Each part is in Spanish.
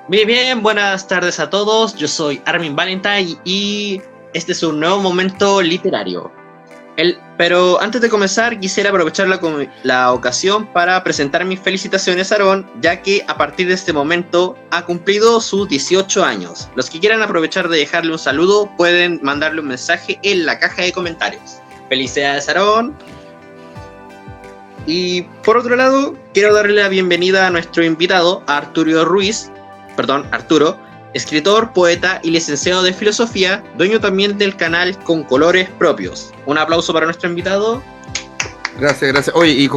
Bien, bien, buenas tardes a todos. Yo soy Armin Valentine y este es un nuevo momento literario. Pero antes de comenzar, quisiera aprovechar la ocasión para presentar mis felicitaciones a Aarón, ya que a partir de este momento ha cumplido sus 18 años. Los que quieran aprovechar de dejarle un saludo pueden mandarle un mensaje en la caja de comentarios. Felicidades, Aarón. Y por otro lado, quiero darle la bienvenida a nuestro invitado, Arturo, escritor, poeta y licenciado de filosofía, dueño también del canal Con Colores Propios. Un aplauso para nuestro invitado. Gracias. Oye,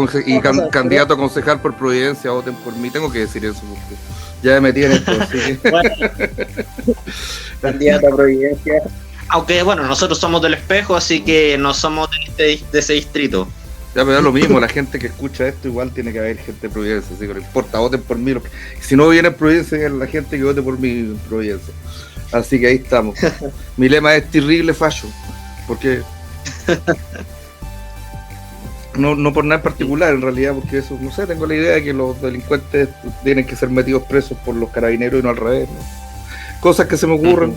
candidato a concejal por Providencia, voten por mí. Tengo que decir eso porque ya me metí en esto. Así que... Bueno, candidato a Providencia. Aunque bueno, nosotros somos del Espejo, así que no somos de ese distrito. Ya me da lo mismo, la gente que escucha esto igual tiene que haber gente de Providencia, así que no importa, voten por mí. Si no viene Providencia, es la gente que vote por mí en Providencia. Así que ahí estamos. Mi lema es terrible fallo, porque no por nada en particular en realidad, porque eso, no sé, tengo la idea de que los delincuentes tienen que ser metidos presos por los carabineros y no al revés, ¿no? Cosas que se me ocurren.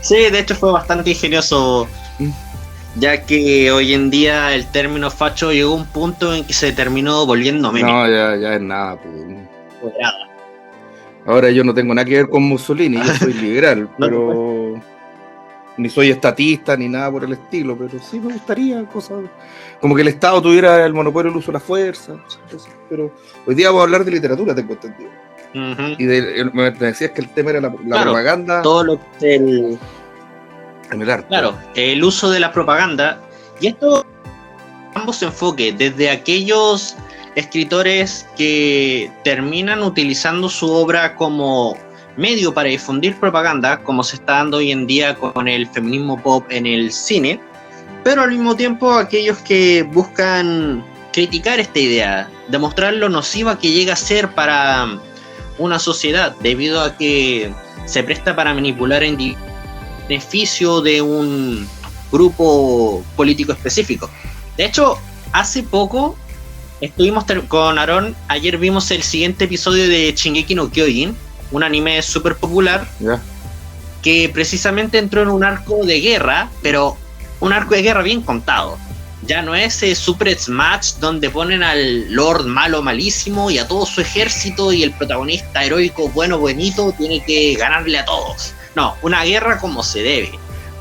Sí, de hecho fue bastante ingenioso, ya que hoy en día el término facho llegó a un punto en que se terminó volviendo meme. No, ya es nada, pues. Ahora yo no tengo nada que ver con Mussolini, yo soy liberal, pero ni soy estatista ni nada por el estilo, pero sí me gustaría cosas como que el Estado tuviera el monopolio del uso de la fuerza, pero hoy día vamos a hablar de literatura, tengo entendido. Y me decías que el tema era la propaganda. Todo lo que es en el arte. Claro, el uso de la propaganda. Y esto, ambos enfoques, desde aquellos escritores que terminan utilizando su obra como medio para difundir propaganda, como se está dando hoy en día con el feminismo pop en el cine, pero al mismo tiempo aquellos que buscan criticar esta idea, demostrar lo nociva que llega a ser para una sociedad, debido a que se presta para manipular a individuos beneficio de un grupo político específico. De hecho, hace poco estuvimos con Aarón, ayer vimos el siguiente episodio de Shingeki no Kyojin, un anime súper popular, que precisamente entró en un arco de guerra, pero un arco de guerra bien contado. Ya no es Super Smash donde ponen al Lord malo malísimo y a todo su ejército y el protagonista heroico bueno buenito tiene que ganarle a todos. No, una guerra como se debe,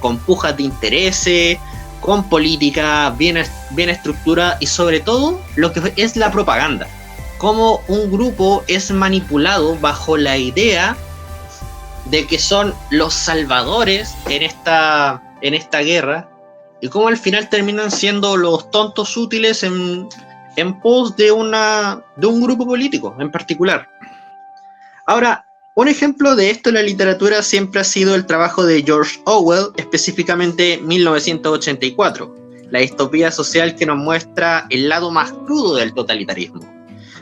con pujas de intereses, con política bien estructurada y sobre todo lo que es la propaganda. Cómo un grupo es manipulado bajo la idea de que son los salvadores en esta guerra y cómo al final terminan siendo los tontos útiles en pos de un grupo político en particular. Ahora, un ejemplo de esto en la literatura siempre ha sido el trabajo de George Orwell, específicamente 1984, la distopía social que nos muestra el lado más crudo del totalitarismo.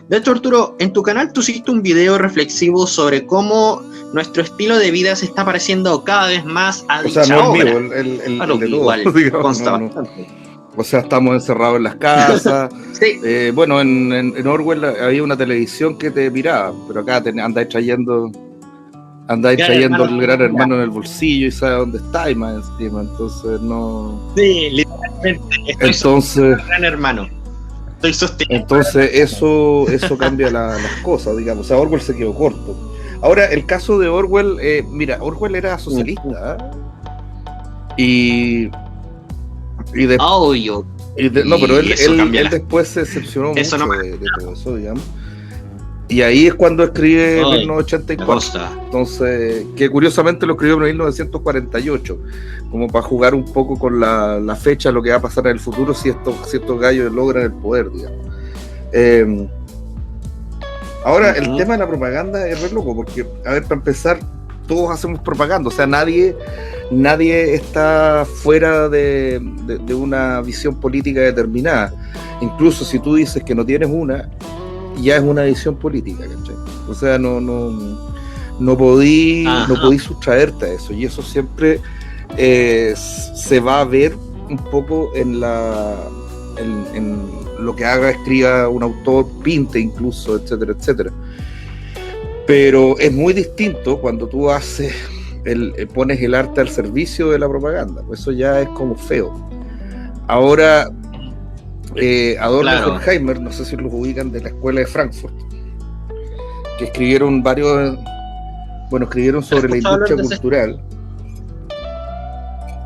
De hecho, Arturo, en tu canal tú hiciste un video reflexivo sobre cómo nuestro estilo de vida se está pareciendo cada vez más a dicha obra. O sea, no es mío, el de igual, digamos, consta bastante. O sea, estamos encerrados en las casas. Sí. Bueno, en Orwell había una televisión que te miraba, pero acá andáis trayendo el gran hermano en el bolsillo y sabe dónde está y más encima, entonces no... Sí, literalmente. Entonces, gran hermano. Estoy sosteniendo. Entonces eso cambia las cosas, digamos. O sea, Orwell se quedó corto. Ahora, el caso de Orwell, mira, Orwell era socialista, y no, pero él después se decepcionó mucho de todo eso, digamos. Y ahí es cuando escribe 1984. Entonces, que curiosamente lo escribió en 1948, como para jugar un poco con la fecha, lo que va a pasar en el futuro si estos gallos logran el poder, digamos. Ahora, el tema de la propaganda es re loco, porque, a ver, para empezar, todos hacemos propaganda, o sea, nadie está fuera de una visión política determinada. Incluso si tú dices que no tienes una, ya es una visión política, ¿cachai? O sea, no podí sustraerte a eso, y eso siempre se va a ver un poco en lo que escriba un autor, pinte incluso, etcétera, etcétera. Pero es muy distinto cuando tú pones el arte al servicio de la propaganda, pues eso ya es como feo. Ahora, Adorno y Horkheimer, no sé si los ubican, de la escuela de Frankfurt, que escribieron sobre la industria cultural,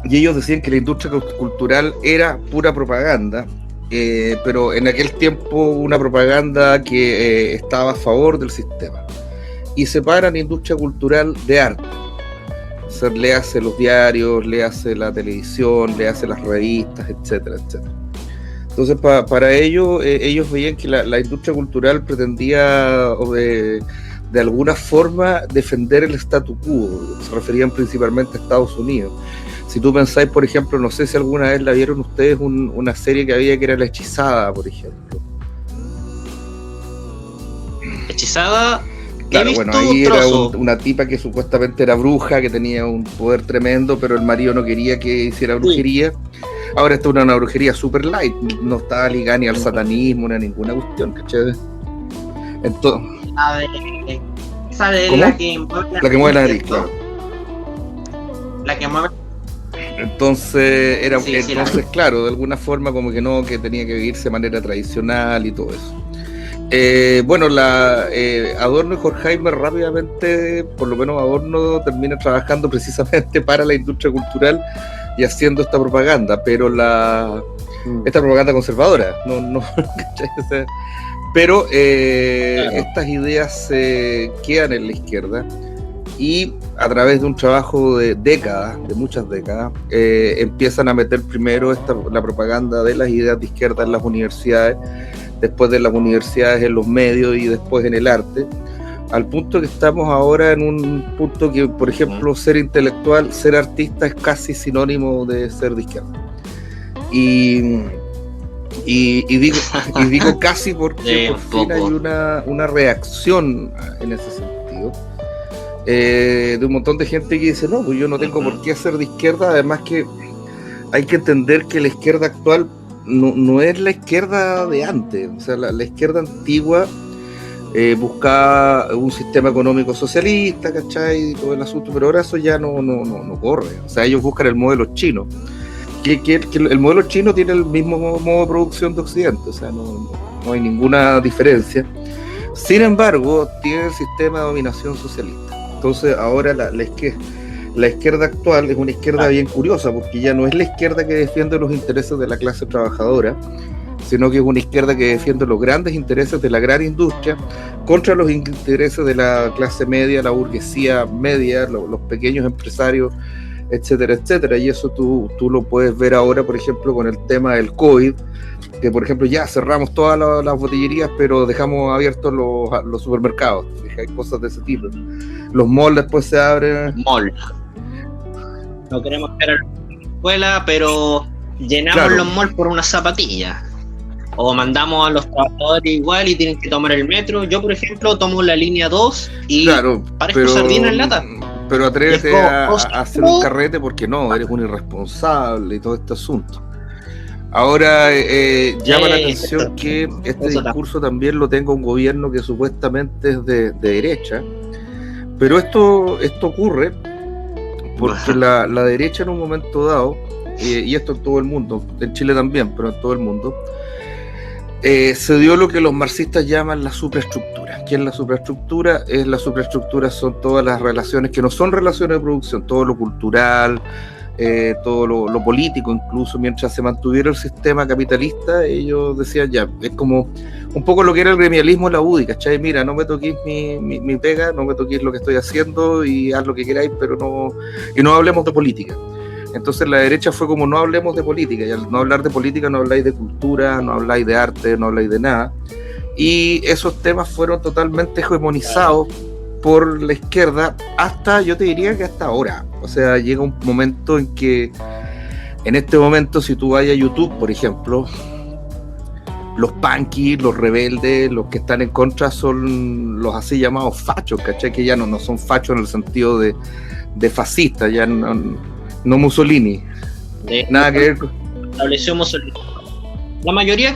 y ellos decían que la industria cultural era pura propaganda, pero en aquel tiempo una propaganda que estaba a favor del sistema, y separan industria cultural de arte. O sea, le hace los diarios, le hace la televisión, le hace las revistas, etcétera, etcétera. Entonces, para ellos veían que la industria cultural pretendía de alguna forma defender el statu quo. Se referían principalmente a Estados Unidos. Si tú pensáis, por ejemplo, no sé si alguna vez la vieron ustedes, una serie que había que era La Hechizada, por ejemplo. Hechizada. Claro, bueno, ahí era una tipa que supuestamente era bruja, que tenía un poder tremendo, pero el marido no quería que hiciera brujería. Ahora esto es una brujería super light, no estaba ligada ni al satanismo ni a ninguna cuestión, ¿cachai? Entonces, esa de ¿cómo? La que mueve la nariz, claro. La que mueve. Entonces, claro, de alguna forma como que no, que tenía que vivirse de manera tradicional y todo eso. Adorno y Horkheimer rápidamente, por lo menos Adorno termina trabajando precisamente para la industria cultural y haciendo esta propaganda, pero esta propaganda conservadora, no pero claro. Estas ideas quedan en la izquierda y a través de un trabajo de muchas décadas, empiezan a meter primero la propaganda de las ideas de izquierda en las universidades, después de las universidades en los medios y después en el arte, al punto que estamos ahora en un punto que, por ejemplo, ser intelectual, ser artista es casi sinónimo de ser de izquierda. Y digo casi porque por fin hay una reacción en ese sentido, de un montón de gente que dice, no, pues yo no tengo por qué ser de izquierda, además que hay que entender que la izquierda actual no es la izquierda de antes. O sea, la izquierda antigua buscaba un sistema económico socialista, ¿cachai? Y todo el asunto, pero ahora eso ya no corre. O sea, ellos buscan el modelo chino, que el modelo chino tiene el mismo modo de producción de Occidente, o sea, no hay ninguna diferencia. Sin embargo, tiene el sistema de dominación socialista. Entonces, ahora la izquierda actual es una izquierda bien curiosa, porque ya no es la izquierda que defiende los intereses de la clase trabajadora, sino que es una izquierda que defiende los grandes intereses de la gran industria contra los intereses de la clase media, la burguesía media, los pequeños empresarios, etcétera, etcétera. Y eso tú lo puedes ver ahora, por ejemplo, con el tema del COVID, que por ejemplo ya cerramos todas las botillerías, pero dejamos abiertos los supermercados. Hay cosas de ese tipo. Los malls después se abren. Mall. No queremos esperar a la escuela, pero llenamos los malls por una zapatilla. O mandamos a los trabajadores igual y tienen que tomar el metro. Yo, por ejemplo, tomo la línea 2 y parezco sardina en lata. Pero atrévete a hacer un carrete porque no, eres un irresponsable y todo este asunto. Ahora, llama la atención que este discurso también lo tenga un gobierno que supuestamente es de derecha, pero esto ocurre porque la derecha en un momento dado, y esto en todo el mundo, en Chile también, pero en todo el mundo, se dio lo que los marxistas llaman la superestructura. ¿Qué es la superestructura? La superestructura son todas las relaciones que no son relaciones de producción, todo lo cultural, todo lo político, incluso mientras se mantuviera el sistema capitalista, ellos decían ya, es como un poco lo que era el gremialismo en la UDI, ¿cachai? Mira, no me toquéis mi pega, no me toquéis lo que estoy haciendo y haz lo que queráis, pero no hablemos de política. Entonces la derecha fue como no hablemos de política, y al no hablar de política no habláis de cultura, no habláis de arte, no habláis de nada, y esos temas fueron totalmente hegemonizados por la izquierda hasta, yo te diría que hasta ahora. O sea, llega un momento en que, en este momento, si tú vas a YouTube, por ejemplo, los punkies, los rebeldes, los que están en contra son los así llamados fachos, ¿cachai? Que ya no son fachos en el sentido de fascistas, ya no Mussolini. Nada que ver con... Estableció Mussolini. La mayoría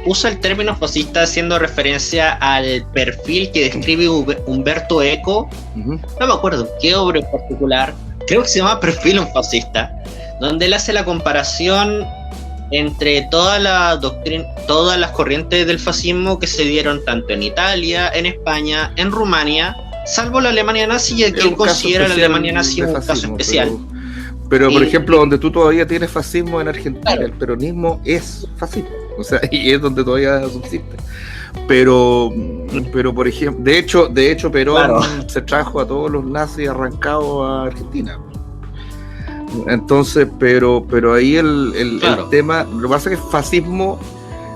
usa el término fascista haciendo referencia al perfil que describe Umberto Eco. No me acuerdo qué obra en particular, creo que se llama Perfil un fascista, donde él hace la comparación entre todas las corrientes del fascismo que se dieron tanto en Italia, en España, en Rumania, salvo la Alemania nazi, y que él considera la Alemania nazi un caso especial. Pero por ejemplo, donde tú todavía tienes fascismo en Argentina, claro, el peronismo es fascismo, o sea, y es donde todavía subsiste. Pero por ejemplo, de hecho Perón, claro, se trajo a todos los nazis arrancados a Argentina. Entonces, pero ahí claro, el tema, lo que pasa es que el fascismo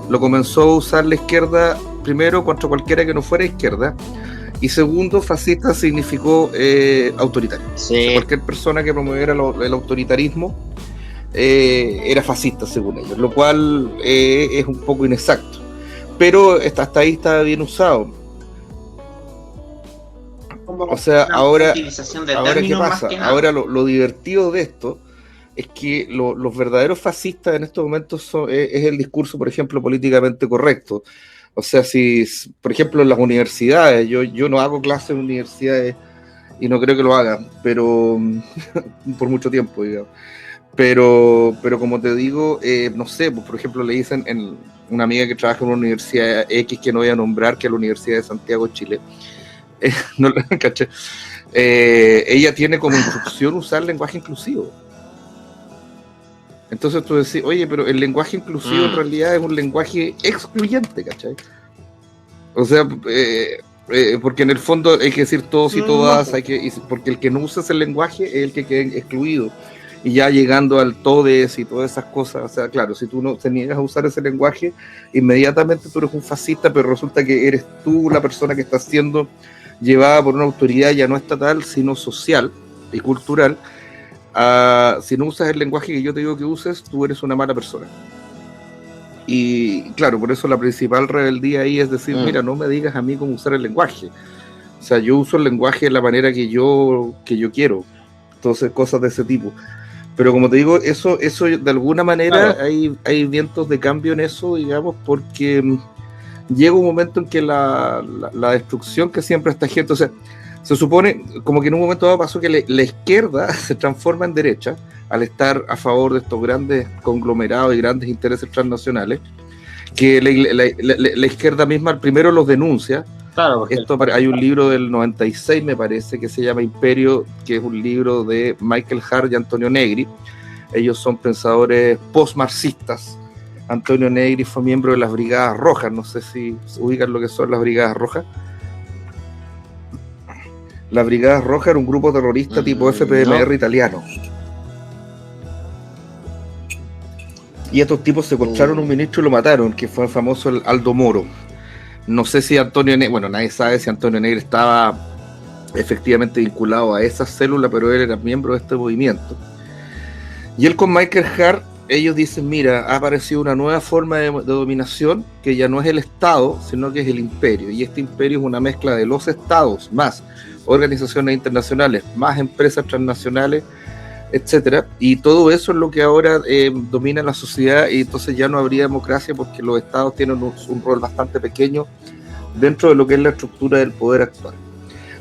lo comenzó a usar la izquierda primero contra cualquiera que no fuera izquierda, y segundo, fascista significó autoritario. Sí. O sea, cualquier persona que promoviera el autoritarismo era fascista, según ellos, lo cual es un poco inexacto, pero hasta ahí está bien usado. O sea, ahora ¿qué pasa? Ahora lo divertido de esto es que los verdaderos fascistas en estos momentos es el discurso, por ejemplo, políticamente correcto. O sea, si, por ejemplo, en las universidades, yo no hago clases en universidades y no creo que lo haga, pero por mucho tiempo, digamos. Pero como te digo, no sé, pues, por ejemplo, le dicen en una amiga que trabaja en una universidad X, que no voy a nombrar, que es la Universidad de Santiago, Chile. No, ¿caché? Ella tiene como instrucción usar lenguaje inclusivo. Entonces tú decís, oye, pero el lenguaje inclusivo en realidad es un lenguaje excluyente, ¿cachai? O sea, porque en el fondo hay que decir todos y todas, porque el que no usa ese lenguaje es el que queda excluido. Y ya llegando al todes y todas esas cosas, o sea, claro, si tú no te niegas a usar ese lenguaje, inmediatamente tú eres un fascista, pero resulta que eres tú la persona que está siendo llevada por una autoridad ya no estatal, sino social y cultural. Si no usas el lenguaje que yo te digo que uses, tú eres una mala persona. Y claro, por eso la principal rebeldía ahí es decir, mira, no me digas a mí cómo usar el lenguaje. O sea, yo uso el lenguaje de la manera que yo quiero. Entonces, cosas de ese tipo. Pero como te digo, eso de alguna manera, claro, hay vientos de cambio en eso, digamos, porque llega un momento en que la destrucción que siempre esta gente, o sea, se supone como que en un momento dado pasó que la izquierda se transforma en derecha al estar a favor de estos grandes conglomerados y grandes intereses transnacionales, que la izquierda misma primero los denuncia. Claro, hay un libro del 96, me parece, que se llama Imperio, que es un libro de Michael Hart y Antonio Negri. Ellos son pensadores post-marxistas. Antonio Negri fue miembro de las Brigadas Rojas, no sé si ubican lo que son las Brigadas Rojas. Las Brigadas Rojas era un grupo terrorista tipo FPMR italiano. Y estos tipos secuestraron a un ministro y lo mataron, que fue el famoso Aldo Moro. No sé si Antonio Negri, bueno, nadie sabe si Antonio Negri estaba efectivamente vinculado a esa célula, pero él era miembro de este movimiento. Y él con Michael Hart, ellos dicen, mira, ha aparecido una nueva forma de dominación, que ya no es el Estado, sino que es el imperio. Y este imperio es una mezcla de los estados, más organizaciones internacionales, más empresas transnacionales, etcétera, y todo eso es lo que ahora domina la sociedad, y entonces ya no habría democracia porque los estados tienen un rol bastante pequeño dentro de lo que es la estructura del poder actual.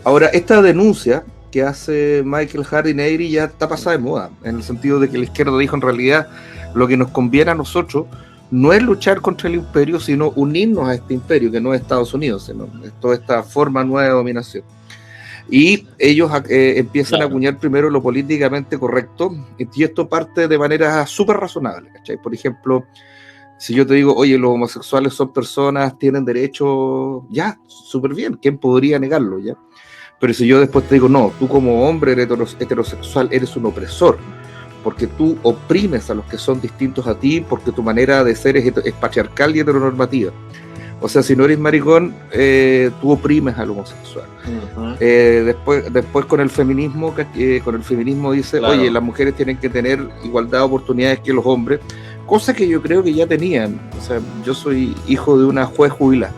Ahora, esta denuncia que hace Michael Hart y Negri ya está pasada de moda, en el sentido de que la izquierda dijo en realidad lo que nos conviene a nosotros no es luchar contra el imperio, sino unirnos a este imperio, que no es Estados Unidos, sino es toda esta forma nueva de dominación. Y ellos empiezan a acuñar primero lo políticamente correcto, y esto parte de manera súper razonable, ¿cachai? Por ejemplo, si yo te digo, oye, los homosexuales son personas, tienen derecho, ya, súper bien, ¿quién podría negarlo, ya? Pero si yo después te digo, no, tú como hombre heterosexual eres un opresor, porque tú oprimes a los que son distintos a ti, porque tu manera de ser es patriarcal y heteronormativa. O sea, si no eres maricón, tú oprimes al homosexual. Después con el feminismo dice, claro, oye, las mujeres tienen que tener igualdad de oportunidades que los hombres, cosa que yo creo que ya tenían. O sea, yo soy hijo de una juez jubilada.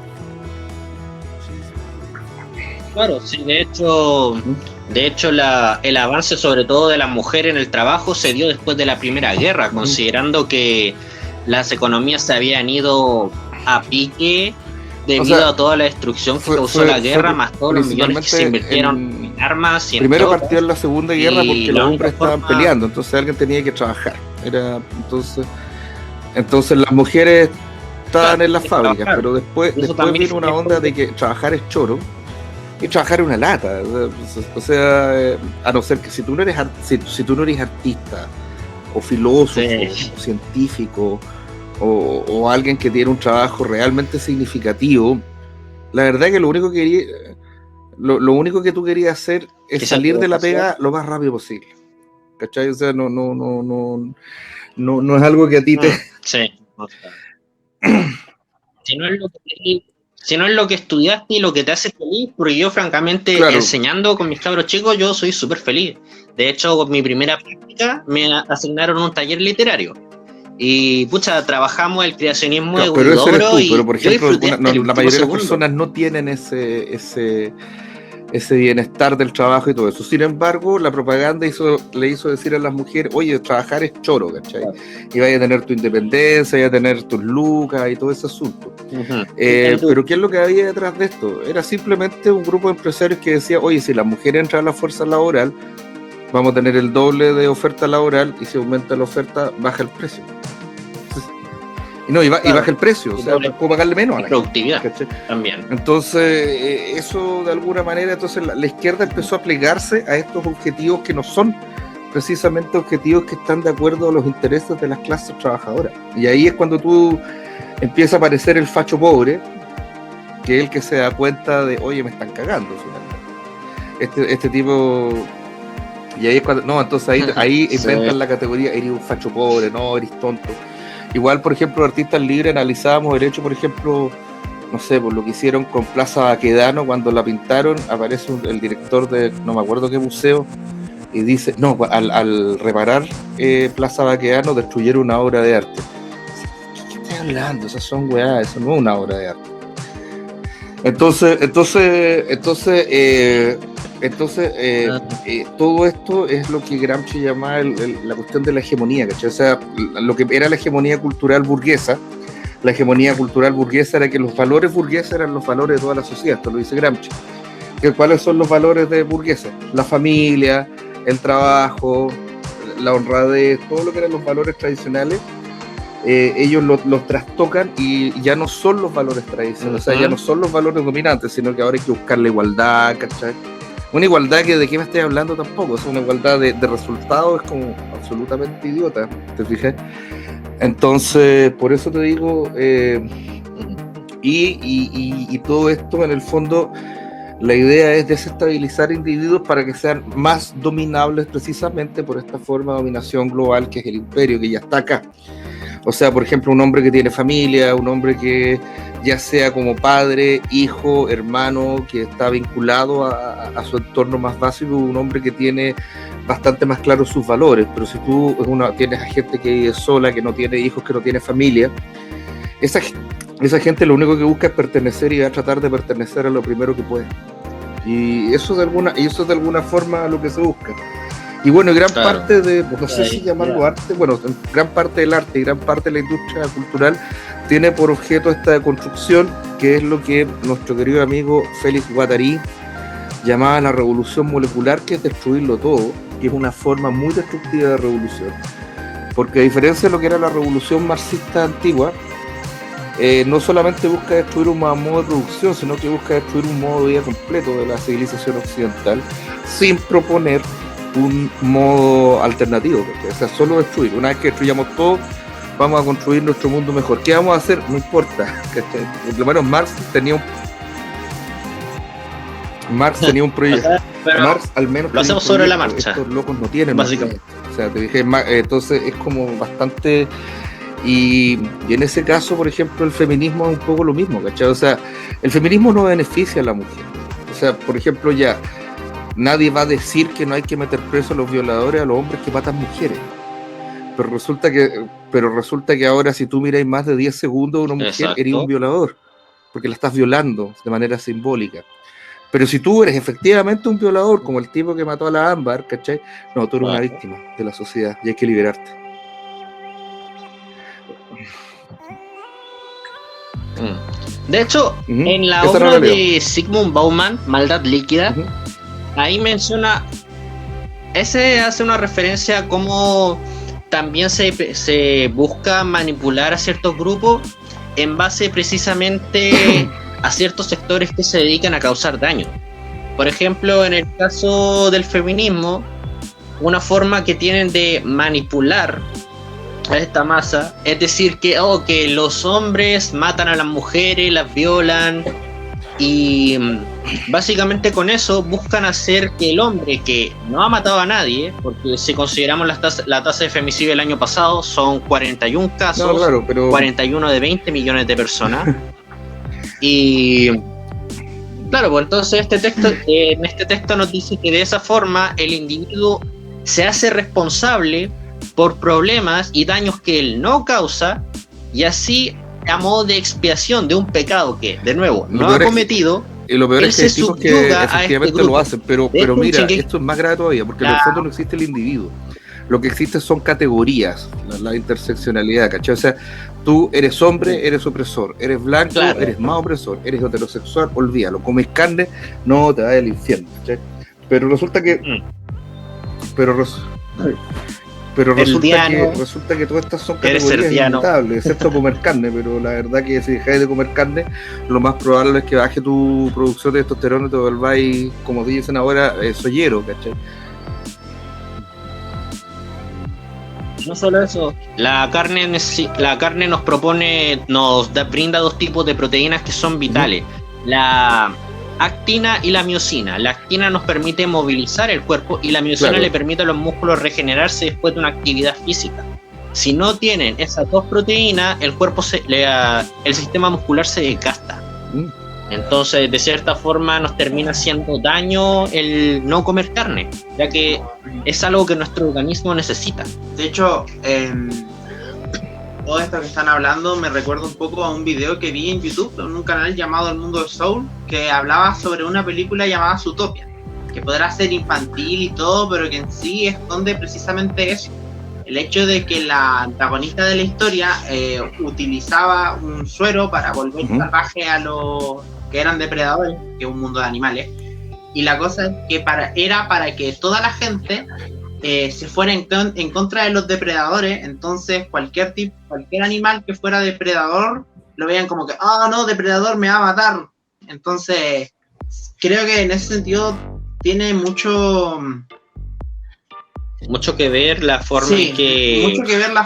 Claro, sí, de hecho el avance sobre todo de la mujer en el trabajo se dio después de la Primera Guerra, considerando que las economías se habían ido a pique debido a toda la destrucción que causó la guerra, más todos los millones que se invirtieron en armas y en primero partió en la Segunda Guerra porque los hombres estaban peleando, entonces alguien tenía que trabajar. Entonces las mujeres estaban en las fábricas, pero después vino una onda de que trabajar es choro y trabajar es una lata. O sea, a no ser que si tú no eres artista o filósofo o científico o alguien que tiene un trabajo realmente significativo, la verdad que lo único que tú querías hacer es salir de la pega lo más rápido posible. ¿Cachai? O sea, no es algo que a ti te... Sí. Si no es lo que estudiaste y lo que te hace feliz, porque yo francamente enseñando con mis cabros chicos, yo soy súper feliz. De hecho, con mi primera práctica me asignaron un taller literario. Y pucha, trabajamos el creacionismo de Huidobro y pero por ejemplo, la mayoría de las personas no tienen ese bienestar del trabajo y todo eso. Sin embargo, la propaganda le hizo decir a las mujeres, oye, trabajar es choro, ¿cachai? Y vaya a tener tu independencia, vaya a tener tus lucas y todo ese asunto. Pero ¿qué es lo que había detrás de esto? Era simplemente un grupo de empresarios que decía, oye, si la mujer entra a la fuerza laboral, vamos a tener el doble de oferta laboral y si aumenta la oferta, baja el precio. Y baja el precio, o sea, puedo pagarle menos a la productividad gente, también. Entonces, eso de alguna manera, entonces la izquierda empezó a plegarse a estos objetivos que no son precisamente objetivos que están de acuerdo a los intereses de las clases trabajadoras. Y ahí es cuando tú empieza a aparecer el facho pobre, que es el que se da cuenta de, oye, me están cagando, finalmente. Este tipo... Y ahí es cuando... No, entonces ahí inventan la categoría, eres un facho pobre, no, eres tonto. Igual, por ejemplo, artistas libres analizábamos el hecho, por ejemplo, no sé, por lo que hicieron con Plaza Baquedano, cuando la pintaron, aparece el director de no me acuerdo qué museo, y dice, no, al reparar Plaza Baquedano destruyeron una obra de arte. ¿Qué estás hablando? Esas son weas, eso no es una obra de arte. Entonces, todo esto es lo que Gramsci llamaba la cuestión de la hegemonía, ¿cachai? O sea, lo que era la hegemonía cultural burguesa. La hegemonía cultural burguesa era que los valores burgueses eran los valores de toda la sociedad, esto lo dice Gramsci. ¿Cuáles son los valores de burgueses? La familia, el trabajo, la honradez, todo lo que eran los valores tradicionales. Ellos los trastocan y ya no son los valores tradicionales, o sea, ya no son los valores dominantes, sino que ahora hay que buscar la igualdad, ¿cachai? Una igualdad que de qué me estoy hablando tampoco, es una igualdad de resultados, es como absolutamente idiota, ¿te fijas? Entonces, por eso te digo, y todo esto en el fondo, la idea es desestabilizar individuos para que sean más dominables precisamente por esta forma de dominación global que es el imperio, que ya está acá. O sea, por ejemplo, un hombre que tiene familia, un hombre que ya sea como padre, hijo, hermano, que está vinculado a su entorno más básico, un hombre que tiene bastante más claros sus valores. Pero si tú tienes a gente que vive sola, que no tiene hijos, que no tiene familia, esa gente lo único que busca es pertenecer y va a tratar de pertenecer a lo primero que puede. Y eso de alguna forma lo que se busca. Y bueno, gran parte de, no sé si llamarlo arte, bueno, gran parte del arte y gran parte de la industria cultural tiene por objeto esta construcción, que es lo que nuestro querido amigo Félix Guattari llamaba la revolución molecular, que es destruirlo todo, que es una forma muy destructiva de revolución. Porque a diferencia de lo que era la revolución marxista antigua, no solamente busca destruir un modo de producción, sino que busca destruir un modo de vida completo de la civilización occidental, sin proponer un modo alternativo, o sea, solo destruir. Una vez que destruyamos todo, vamos a construir nuestro mundo mejor. ¿Qué vamos a hacer? No importa. Por lo menos Marx tenía un proyecto. Marx al menos lo hacemos sobre la marcha. Estos locos no tienen. Básicamente. O sea, te dije, entonces es como bastante... Y en ese caso, por ejemplo, el feminismo es un poco lo mismo, ¿cachai? O sea, el feminismo no beneficia a la mujer. O sea, por ejemplo, ya... Nadie va a decir que no hay que meter preso a los violadores, a los hombres que matan mujeres. Pero resulta que ahora si tú miras más de 10 segundos a una mujer, eres un violador, porque la estás violando de manera simbólica. Pero si tú eres efectivamente un violador, como el tipo que mató a la Ámbar, ¿cachai? No, tú eres una víctima de la sociedad y hay que liberarte. De hecho, en la obra de Zygmunt Bauman, Maldad Líquida, ahí menciona, ese hace una referencia a cómo también se busca manipular a ciertos grupos en base precisamente a ciertos sectores que se dedican a causar daño. Por ejemplo, en el caso del feminismo, una forma que tienen de manipular a esta masa es decir que los hombres matan a las mujeres, las violan, y básicamente con eso buscan hacer que el hombre que no ha matado a nadie, porque si consideramos la tasa de femicidio del año pasado son 41 casos, 41 de 20 millones de personas. Y claro, pues entonces en este texto nos dice que de esa forma el individuo se hace responsable por problemas y daños que él no causa, y así a modo de expiación de un pecado que, de nuevo, no ha cometido. Y lo peor es que hay tipos que efectivamente lo hacen, pero mira, esto es más grave todavía, porque en el fondo no existe el individuo. Lo que existe son categorías, la interseccionalidad, ¿cachai? O sea, tú eres hombre, eres opresor, eres blanco, eres más opresor, eres heterosexual, olvídalo, comes carne, no te vas al infierno, ¿cachai? Pero resulta que... Pero resulta que todas estas son categorías inmutables, excepto comer carne, pero la verdad que si dejáis de comer carne, lo más probable es que baje tu producción de testosterona y te volváis, como dicen ahora, sollero, ¿cachai? No solo eso, la carne nos brinda dos tipos de proteínas que son vitales. La actina y la miosina. La actina nos permite movilizar el cuerpo y la miosina le permite a los músculos regenerarse después de una actividad física. Si no tienen esas dos proteínas, el cuerpo el sistema muscular se desgasta. Entonces, de cierta forma, nos termina haciendo daño el no comer carne, ya que es algo que nuestro organismo necesita. De hecho, todo esto que están hablando me recuerda un poco a un video que vi en YouTube, en un canal llamado El Mundo de Soul, que hablaba sobre una película llamada Zootopia, que podrá ser infantil y todo, pero que en sí esconde precisamente eso. El hecho de que la antagonista de la historia utilizaba un suero para volver salvaje a los que eran depredadores, que es un mundo de animales, y la cosa es que era para que toda la gente se fuera en contra de los depredadores. Entonces cualquier animal que fuera depredador lo veían como que, no, depredador me va a matar. Entonces creo que en ese sentido tiene mucho que ver la forma en que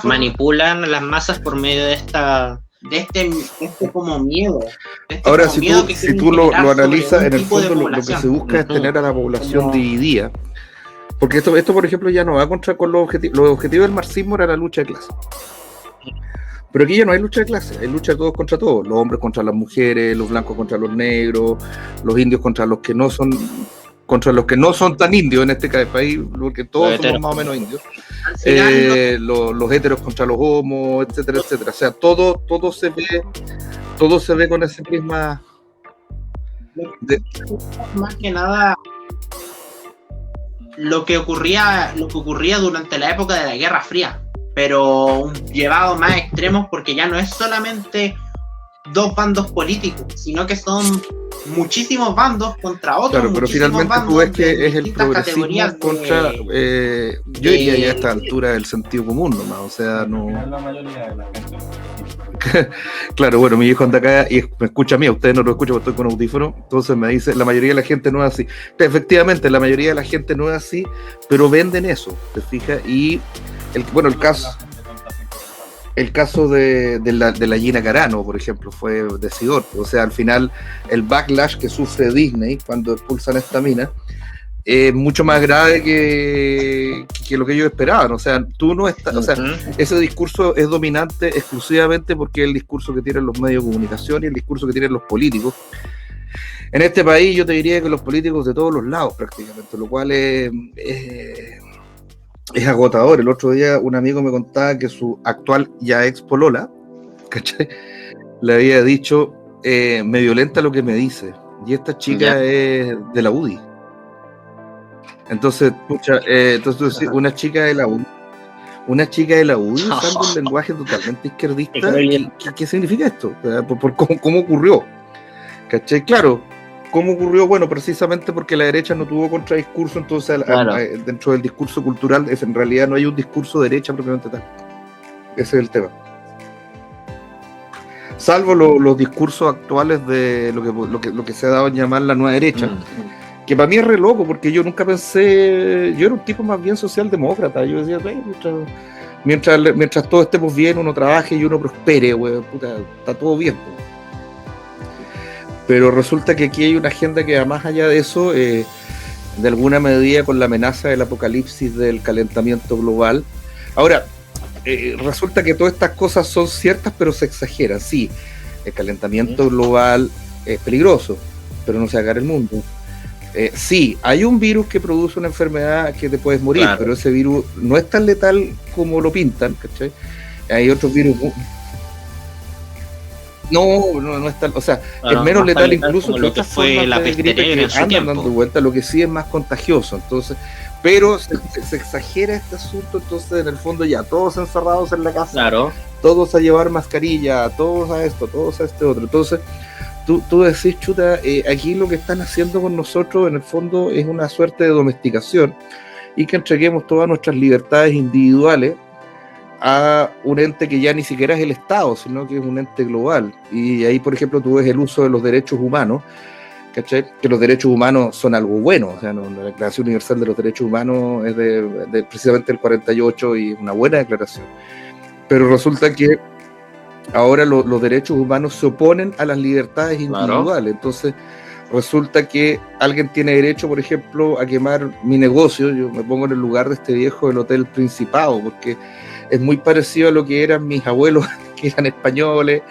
manipulan las masas por medio de este como miedo. Ahora, si tú lo analizas, en el fondo lo que se busca es tener a la población dividida. Porque esto, por ejemplo, ya no va con los objetivos. Los objetivos del marxismo era la lucha de clase. Pero aquí ya no hay lucha de clase, hay lucha de todos contra todos. Los hombres contra las mujeres, los blancos contra los negros, los indios contra los que no son tan indios en este país, porque todos somos más o menos indios. Los heteros contra los homos, etcétera, etcétera. O sea, todo se ve con ese prisma más que nada lo que ocurría durante la época de la Guerra Fría, pero llevado más extremos, porque ya no es solamente dos bandos políticos, sino que son muchísimos bandos contra otros. Claro, pero finalmente tú ves que es el progresismo contra, yo diría ya a esta altura del sentido común nomás, o sea, no... Claro, bueno, mi hijo anda acá y me escucha a mí, a ustedes no lo escuchan porque estoy con audífono, entonces me dice, la mayoría de la gente no es así. Efectivamente, la mayoría de la gente no es así, pero venden eso, ¿te fijas? Y el caso de la Gina Carano, por ejemplo, fue decidor. O sea, al final, el backlash que sufre Disney cuando expulsan a esta mina es mucho más grave que lo que ellos esperaban. O sea, tú no estás, o sea, ese discurso es dominante exclusivamente porque es el discurso que tienen los medios de comunicación y el discurso que tienen los políticos. En este país yo te diría que los políticos de todos los lados prácticamente, lo cual es agotador. El otro día un amigo me contaba que su actual ya ex polola, ¿cachai?, le había dicho, me violenta lo que me dice, y esta chica es de la UDI. Entonces, una chica de la UDI, una chica de la UDI usando un lenguaje totalmente izquierdista. ¿Qué significa esto? O sea, por cómo ocurrió. ¿Cachai? Claro, ¿cómo ocurrió? Bueno, precisamente porque la derecha no tuvo contradiscurso, entonces claro, dentro del discurso cultural en realidad no hay un discurso de derecha propiamente tal. Ese es el tema. Salvo los discursos actuales de lo que se ha dado a llamar la nueva derecha, que para mí es re loco, porque yo nunca pensé, yo era un tipo más bien socialdemócrata, yo decía, mientras todos estemos bien, uno trabaje y uno prospere, wey, puta, está todo bien. Pero resulta que aquí hay una agenda que va más allá de eso, de alguna medida con la amenaza del apocalipsis del calentamiento global. Ahora, resulta que todas estas cosas son ciertas, pero se exageran. Sí, el calentamiento global es peligroso, pero no se va a acabar el mundo. Sí, hay un virus que produce una enfermedad que te puedes morir, claro, pero ese virus no es tan letal como lo pintan, ¿cachai? Hay otros virus... No es tal, o sea, es menos letal incluso que otras formas de gripe que andan dando vuelta, lo que sí es más contagioso, entonces, pero se exagera este asunto, entonces en el fondo ya todos encerrados en la casa, claro, todos a llevar mascarilla, todos a esto, todos a este otro, entonces tú decís, chuta, aquí lo que están haciendo con nosotros en el fondo es una suerte de domesticación y que entreguemos todas nuestras libertades individuales a un ente que ya ni siquiera es el Estado, sino que es un ente global. Y ahí, por ejemplo, tú ves el uso de los derechos humanos, ¿cachai? Que los derechos humanos son algo bueno, o sea, la Declaración Universal de los Derechos Humanos es de precisamente el 48 y es una buena declaración. Pero resulta que ahora los derechos humanos se oponen a las libertades individuales, claro, entonces resulta que alguien tiene derecho, por ejemplo, a quemar mi negocio. Yo me pongo en el lugar de este viejo del Hotel Principado, porque es muy parecido a lo que eran mis abuelos, que eran españoles,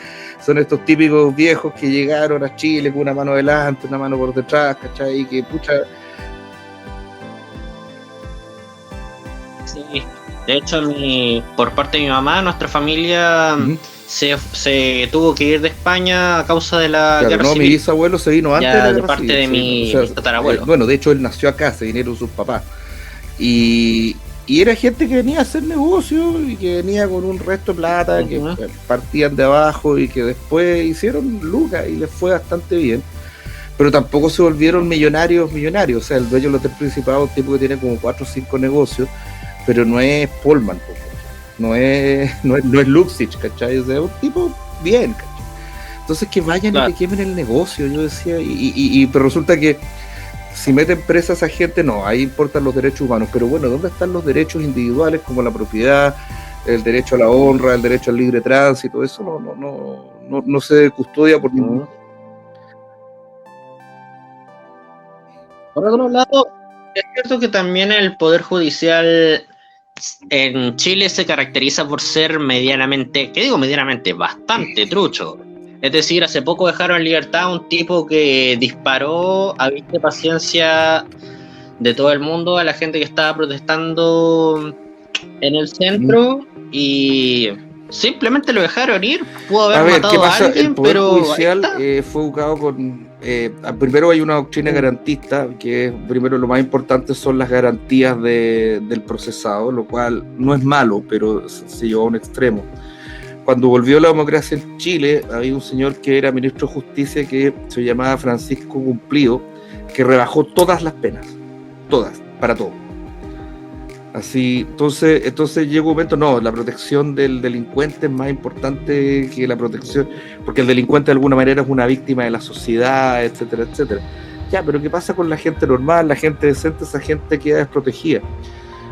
son estos típicos viejos que llegaron a Chile con una mano delante, una mano por detrás, ¿cachai? Y que pucha... Sí, de hecho, por parte de mi mamá, nuestra familia... Se tuvo que ir de España a causa de la guerra civil. Mi bisabuelo se vino antes de la guerra parte civil, de mi tatarabuelo. Bueno, de hecho él nació acá, se vinieron sus papás. Y era gente que venía a hacer negocio y que venía con un resto de plata, que partían de abajo y que después hicieron lucas y les fue bastante bien. Pero tampoco se volvieron millonarios. O sea, el dueño del Hotel Principado es un tipo que tiene como 4 o 5 negocios, pero no es Polman, no es Luxich, ¿cachai? O sea, es un tipo bien, ¿cachai? Entonces que vayan, claro, y que quemen el negocio, yo decía, pero resulta que si meten presa a esa gente, no, ahí importan los derechos humanos, pero bueno, ¿dónde están los derechos individuales como la propiedad, el derecho a la honra, el derecho al libre tránsito? Eso no se custodia por ningún... Por otro lado, es cierto que también el Poder Judicial en Chile se caracteriza por ser medianamente, bastante trucho. Es decir, hace poco dejaron en libertad a un tipo que disparó a vista y paciencia de todo el mundo a la gente que estaba protestando en el centro y simplemente lo dejaron ir. Pudo haber matado a alguien, el Poder Judicial fue educado con... primero hay una doctrina garantista, que primero lo más importante son las garantías del procesado, lo cual no es malo, pero se llevó a un extremo. Cuando volvió la democracia en Chile, había un señor que era ministro de Justicia que se llamaba Francisco Cumplido, que rebajó todas las penas, todas, para todo. Así, entonces llega un momento, no, la protección del delincuente es más importante que la protección, porque el delincuente de alguna manera es una víctima de la sociedad, etcétera, etcétera. Ya, pero ¿qué pasa con la gente normal, la gente decente? Esa gente queda desprotegida.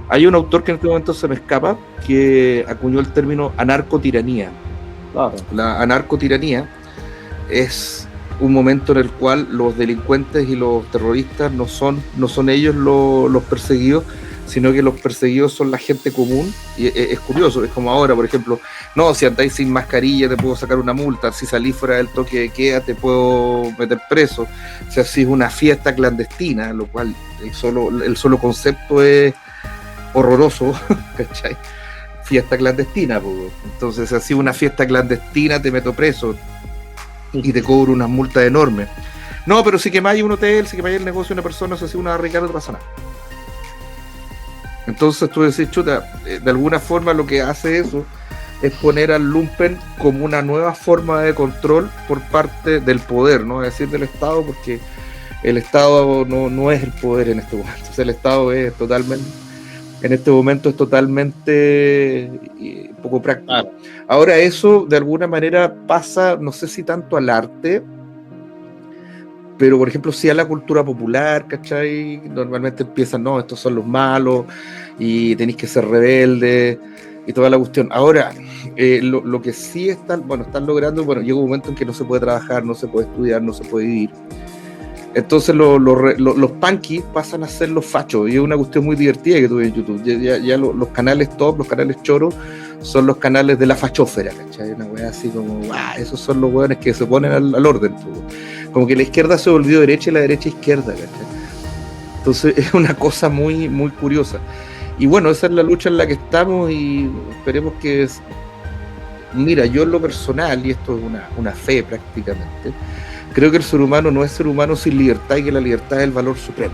Hay un autor que en este momento se me escapa, que acuñó el término anarcotiranía. Claro. La anarcotiranía es un momento en el cual los delincuentes y los terroristas no son ellos los perseguidos, sino que los perseguidos son la gente común. Y es curioso, es como ahora, por ejemplo, no, si andáis sin mascarilla te puedo sacar una multa, si salís fuera del toque de queda te puedo meter preso, si hacís una fiesta clandestina, lo cual el solo concepto es horroroso, ¿cachai? Fiesta clandestina, pues. Entonces, si hacís una fiesta clandestina te meto preso y te cobro unas multas enormes. No, pero si quemáis un hotel, si quemáis el negocio de una persona, si hacís una barricada no te pasa nada. Entonces tú decís, chuta, de alguna forma lo que hace eso es poner al lumpen como una nueva forma de control por parte del poder, no es decir del Estado, porque el Estado no es el poder en este momento. O sea, el Estado es totalmente, en este momento es totalmente poco práctico. Claro. Ahora eso de alguna manera pasa, no sé si tanto al arte, pero por ejemplo sí a la cultura popular, ¿cachai? Normalmente empiezan, no, estos son los malos y tenéis que ser rebeldes y toda la cuestión. Ahora, lo que sí están logrando, llega un momento en que no se puede trabajar, no se puede estudiar, no se puede vivir. Entonces los punkis pasan a ser los fachos, y es una cuestión muy divertida que tuve en YouTube. Ya los canales top, los canales choros, son los canales de la fachófera, ¿cachai? Una wea así como, esos son los weones que se ponen al orden. Como que la izquierda se volvió derecha y la derecha izquierda, ¿cachai? Entonces es una cosa muy, muy curiosa. Y bueno, esa es la lucha en la que estamos, y esperemos que... Mira, yo en lo personal, y esto es una fe prácticamente, creo que el ser humano no es ser humano sin libertad, y que la libertad es el valor supremo.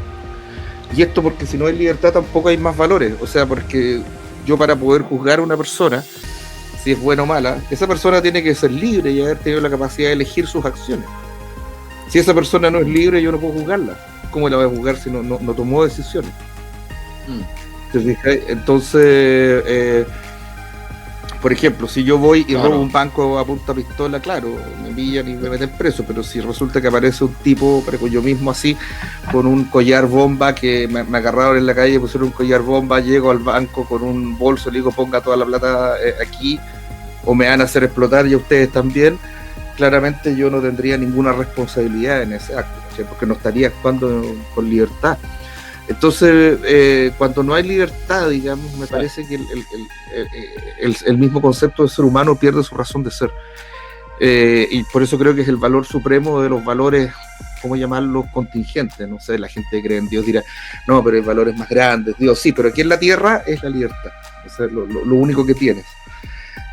Y esto porque si no hay libertad tampoco hay más valores. O sea, porque yo, para poder juzgar a una persona, si es buena o mala, esa persona tiene que ser libre y haber tenido la capacidad de elegir sus acciones. Si esa persona no es libre, yo no puedo juzgarla. ¿Cómo la voy a juzgar si no tomó decisiones? Entonces, por ejemplo, si yo voy y robo un banco a punta pistola, claro, me pillan y me meten preso, pero si resulta que aparece un tipo, pero yo mismo así, con un collar bomba, que me agarraron en la calle, pusieron un collar bomba, llego al banco con un bolso, le digo, ponga toda la plata aquí, o me van a hacer explotar, y a ustedes también, claramente yo no tendría ninguna responsabilidad en ese acto, ¿sí? Porque no estaría actuando con libertad. Entonces, cuando no hay libertad, digamos, me parece que el mismo concepto de ser humano pierde su razón de ser. Y por eso creo que es el valor supremo de los valores, ¿cómo llamarlos? Contingentes. No sé, la gente que cree en Dios dirá, no, pero hay valores más grandes. Dios, sí, pero aquí en la tierra es la libertad. O sea, lo único que tienes.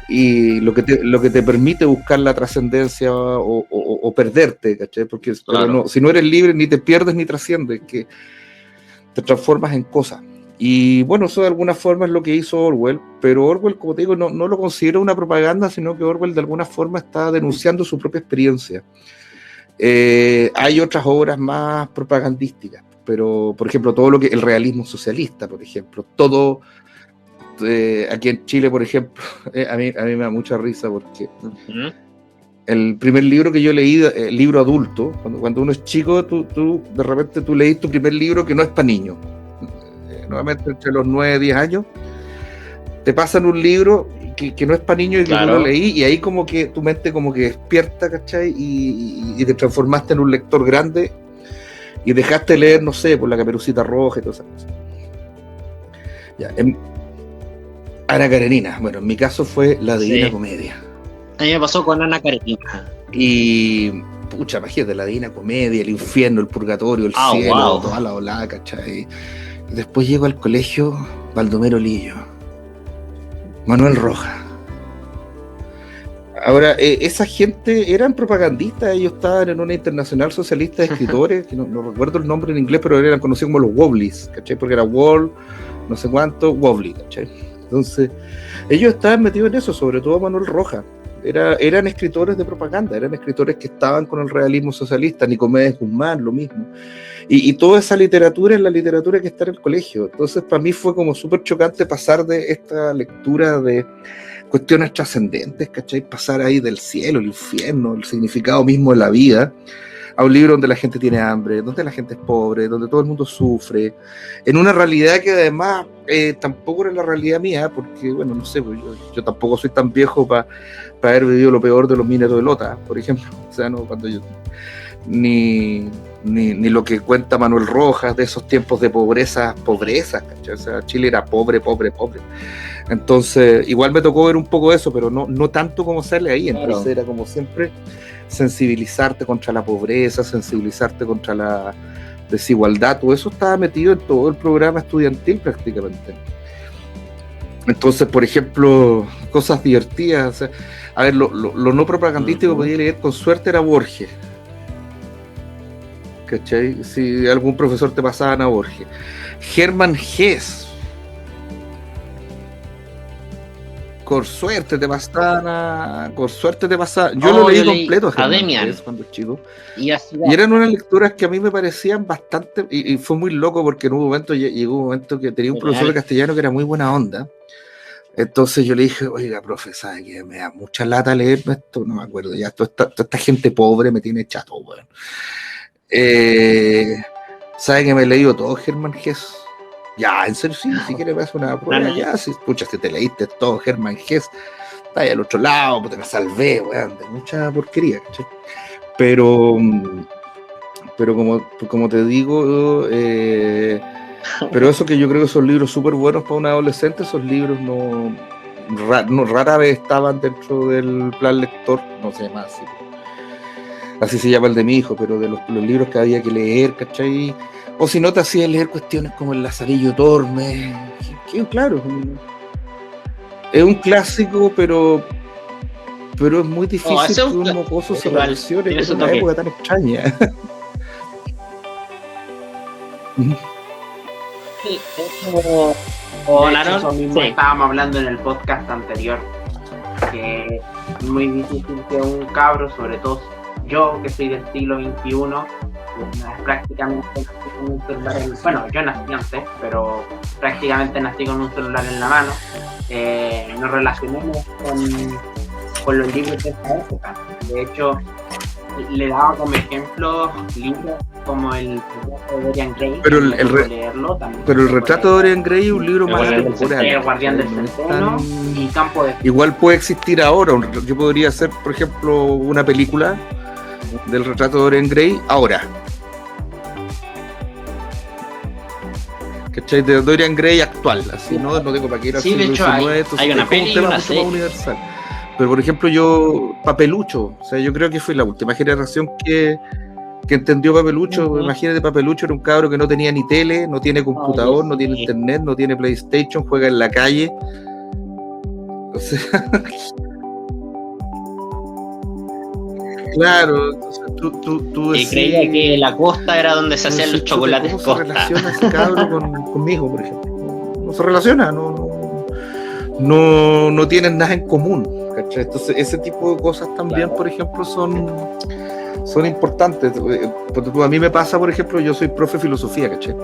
Y lo que te permite buscar la trascendencia o perderte, ¿cachai? Porque claro, si no eres libre, ni te pierdes ni trasciendes, que te transformas en cosas. Y bueno, eso de alguna forma es lo que hizo Orwell, pero Orwell, como te digo, no lo considero una propaganda, sino que Orwell de alguna forma está denunciando su propia experiencia. Hay otras obras más propagandísticas, pero por ejemplo, todo lo que el realismo socialista, por ejemplo, todo aquí en Chile, por ejemplo, a mí me da mucha risa porque el primer libro que yo leí, el libro adulto, cuando uno es chico, tú de repente tú leís tu primer libro que no es para niños. Nuevamente entre los 9 y 10 años, te pasan un libro que no es para niños y que claro, no lo leí, y ahí como que tu mente como que despierta, ¿cachai? Y te transformaste en un lector grande y dejaste de leer, no sé, por la Caperucita Roja y todas esas cosas. Ya, Ana Karenina, bueno, en mi caso fue la Divina Comedia. A mí me pasó con Ana Karenina. Y, pucha, imagínate, la Divina Comedia, el infierno, el purgatorio, el cielo, toda la ola, ¿cachai? Y después llego al colegio Baldomero Lillo, Manuel Rojas. Ahora, esa gente eran propagandistas, ellos estaban en una internacional socialista de escritores, que no recuerdo el nombre en inglés, pero eran conocidos como los Wobblies, ¿cachai? Porque era Wall, no sé cuánto, Wobbly, ¿cachai? Entonces, ellos estaban metidos en eso, sobre todo Manuel Rojas. Eran escritores de propaganda, eran escritores que estaban con el realismo socialista, Nicomedes Guzmán, lo mismo. Y toda esa literatura es la literatura que está en el colegio. Entonces, para mí fue como súper chocante pasar de esta lectura de cuestiones trascendentes, ¿cachai? Pasar ahí del cielo, el infierno, el significado mismo de la vida, a un libro donde la gente tiene hambre, donde la gente es pobre, donde todo el mundo sufre, en una realidad que además tampoco era la realidad mía, porque, bueno, no sé, pues yo tampoco soy tan viejo para haber vivido lo peor de los mineros de Lota, por ejemplo. O sea, no, cuando yo... Ni lo que cuenta Manuel Rojas de esos tiempos de pobreza, ¿cachai? O sea, Chile era pobre. Entonces, igual me tocó ver un poco eso, pero no tanto como sale ahí. Entonces claro, era como siempre sensibilizarte contra la pobreza, sensibilizarte contra la desigualdad, todo eso estaba metido en todo el programa estudiantil prácticamente. Entonces, por ejemplo, cosas divertidas, o sea, a ver, lo no propagandístico que podía leer con suerte era Borges, ¿cachai? Si algún profesor te pasaba a Borges. Hermann Hesse, Con suerte te pasaba. Yo lo leí completo a Demian cuando chico. Y eran unas lecturas que a mí me parecían bastante. Y fue muy loco porque en un momento llegó un momento que tenía un profesor de castellano que era muy buena onda. Entonces yo le dije, oiga, profe, ¿sabe que me da mucha lata leerme esto? No me acuerdo, ya toda esta gente pobre me tiene chato, weón. ¿Sabe que me he leído todo Germán Hesse? Ya, en serio, sí, si quieres me hace una prueba, ya, si te leíste todo Germán Hesse, está ahí al otro lado, pues te me salvé, weón, de mucha porquería, ¿cachai? Pero como te digo, pero eso que yo creo que son libros súper buenos para un adolescente, esos libros no rara vez estaban dentro del plan lector, no se llama así se llama el de mi hijo, pero de los libros que había que leer, ¿cachai? O si no te hacías leer cuestiones como el Lazarillo Tormes, que claro, es un clásico, pero es muy difícil que un mocoso se relacione en una época tan extraña. Sí, eso mismo estábamos hablando en el podcast anterior, que es muy difícil que un cabro, sobre todo yo que soy del siglo XXI, prácticamente nací con un celular bueno, yo nací antes, pero prácticamente nací con un celular en la mano, nos relacionamos con los libros de esa época. De hecho, le daba como ejemplo libros como el retrato de Dorian Gray, pero el retrato de Dorian Gray es un libro más temporal. El guardián del centeno y Campo de... Igual puede existir ahora, yo podría hacer, por ejemplo, una película del retrato de Dorian Gray ahora. ¿Cachai? De Dorian Gray actual, así, no tengo para qué ir a sí, de hecho hay una peli y una serie universal. Pero por ejemplo yo, Papelucho, o sea, yo creo que fui la última generación que entendió Papelucho. Imagínate, Papelucho era un cabro que no tenía ni tele, no tiene computador, no tiene internet, no tiene PlayStation, juega en la calle. O sea, claro, entonces tú decís, creía que la costa era donde se hacían los chocolates Costa. ¿Cómo se relaciona ese cabro conmigo, por ejemplo? No se relaciona, no tienen nada en común, ¿cachai? Entonces ese tipo de cosas también, claro, por ejemplo, son importantes. A mí me pasa, por ejemplo, yo soy profe de filosofía, ¿cachai?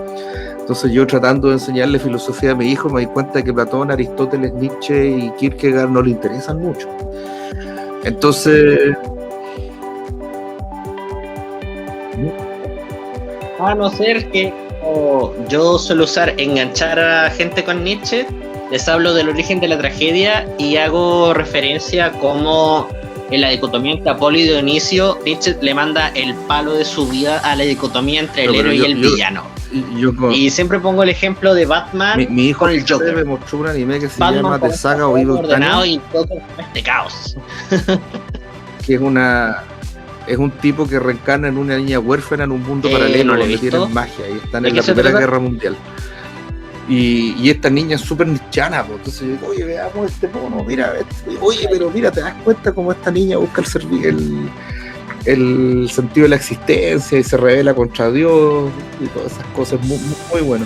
Entonces yo tratando de enseñarle filosofía a mi hijo me di cuenta de que Platón, Aristóteles, Nietzsche y Kierkegaard no le interesan mucho. Entonces... A no ser que yo suelo enganchar a gente con Nietzsche, les hablo del origen de la tragedia y hago referencia como en la dicotomía entre Apolo y Dionisio, Nietzsche le manda el palo de su vida a la dicotomía entre el héroe y el villano. Y siempre pongo el ejemplo de Batman mi hijo con el Joker. Me mostró un anime que se llama The Saga of Evil ordenado y Joker con este caos. Que es un tipo que reencarna en una niña huérfana en un mundo paralelo donde tienen magia y están en la Primera Guerra Mundial. Y esta niña es súper nichana, pues. Entonces yo digo, oye, veamos este mono, mira, oye, pero mira, te das cuenta cómo esta niña busca el sentido de la existencia y se revela contra Dios y todas esas cosas, muy, muy bueno.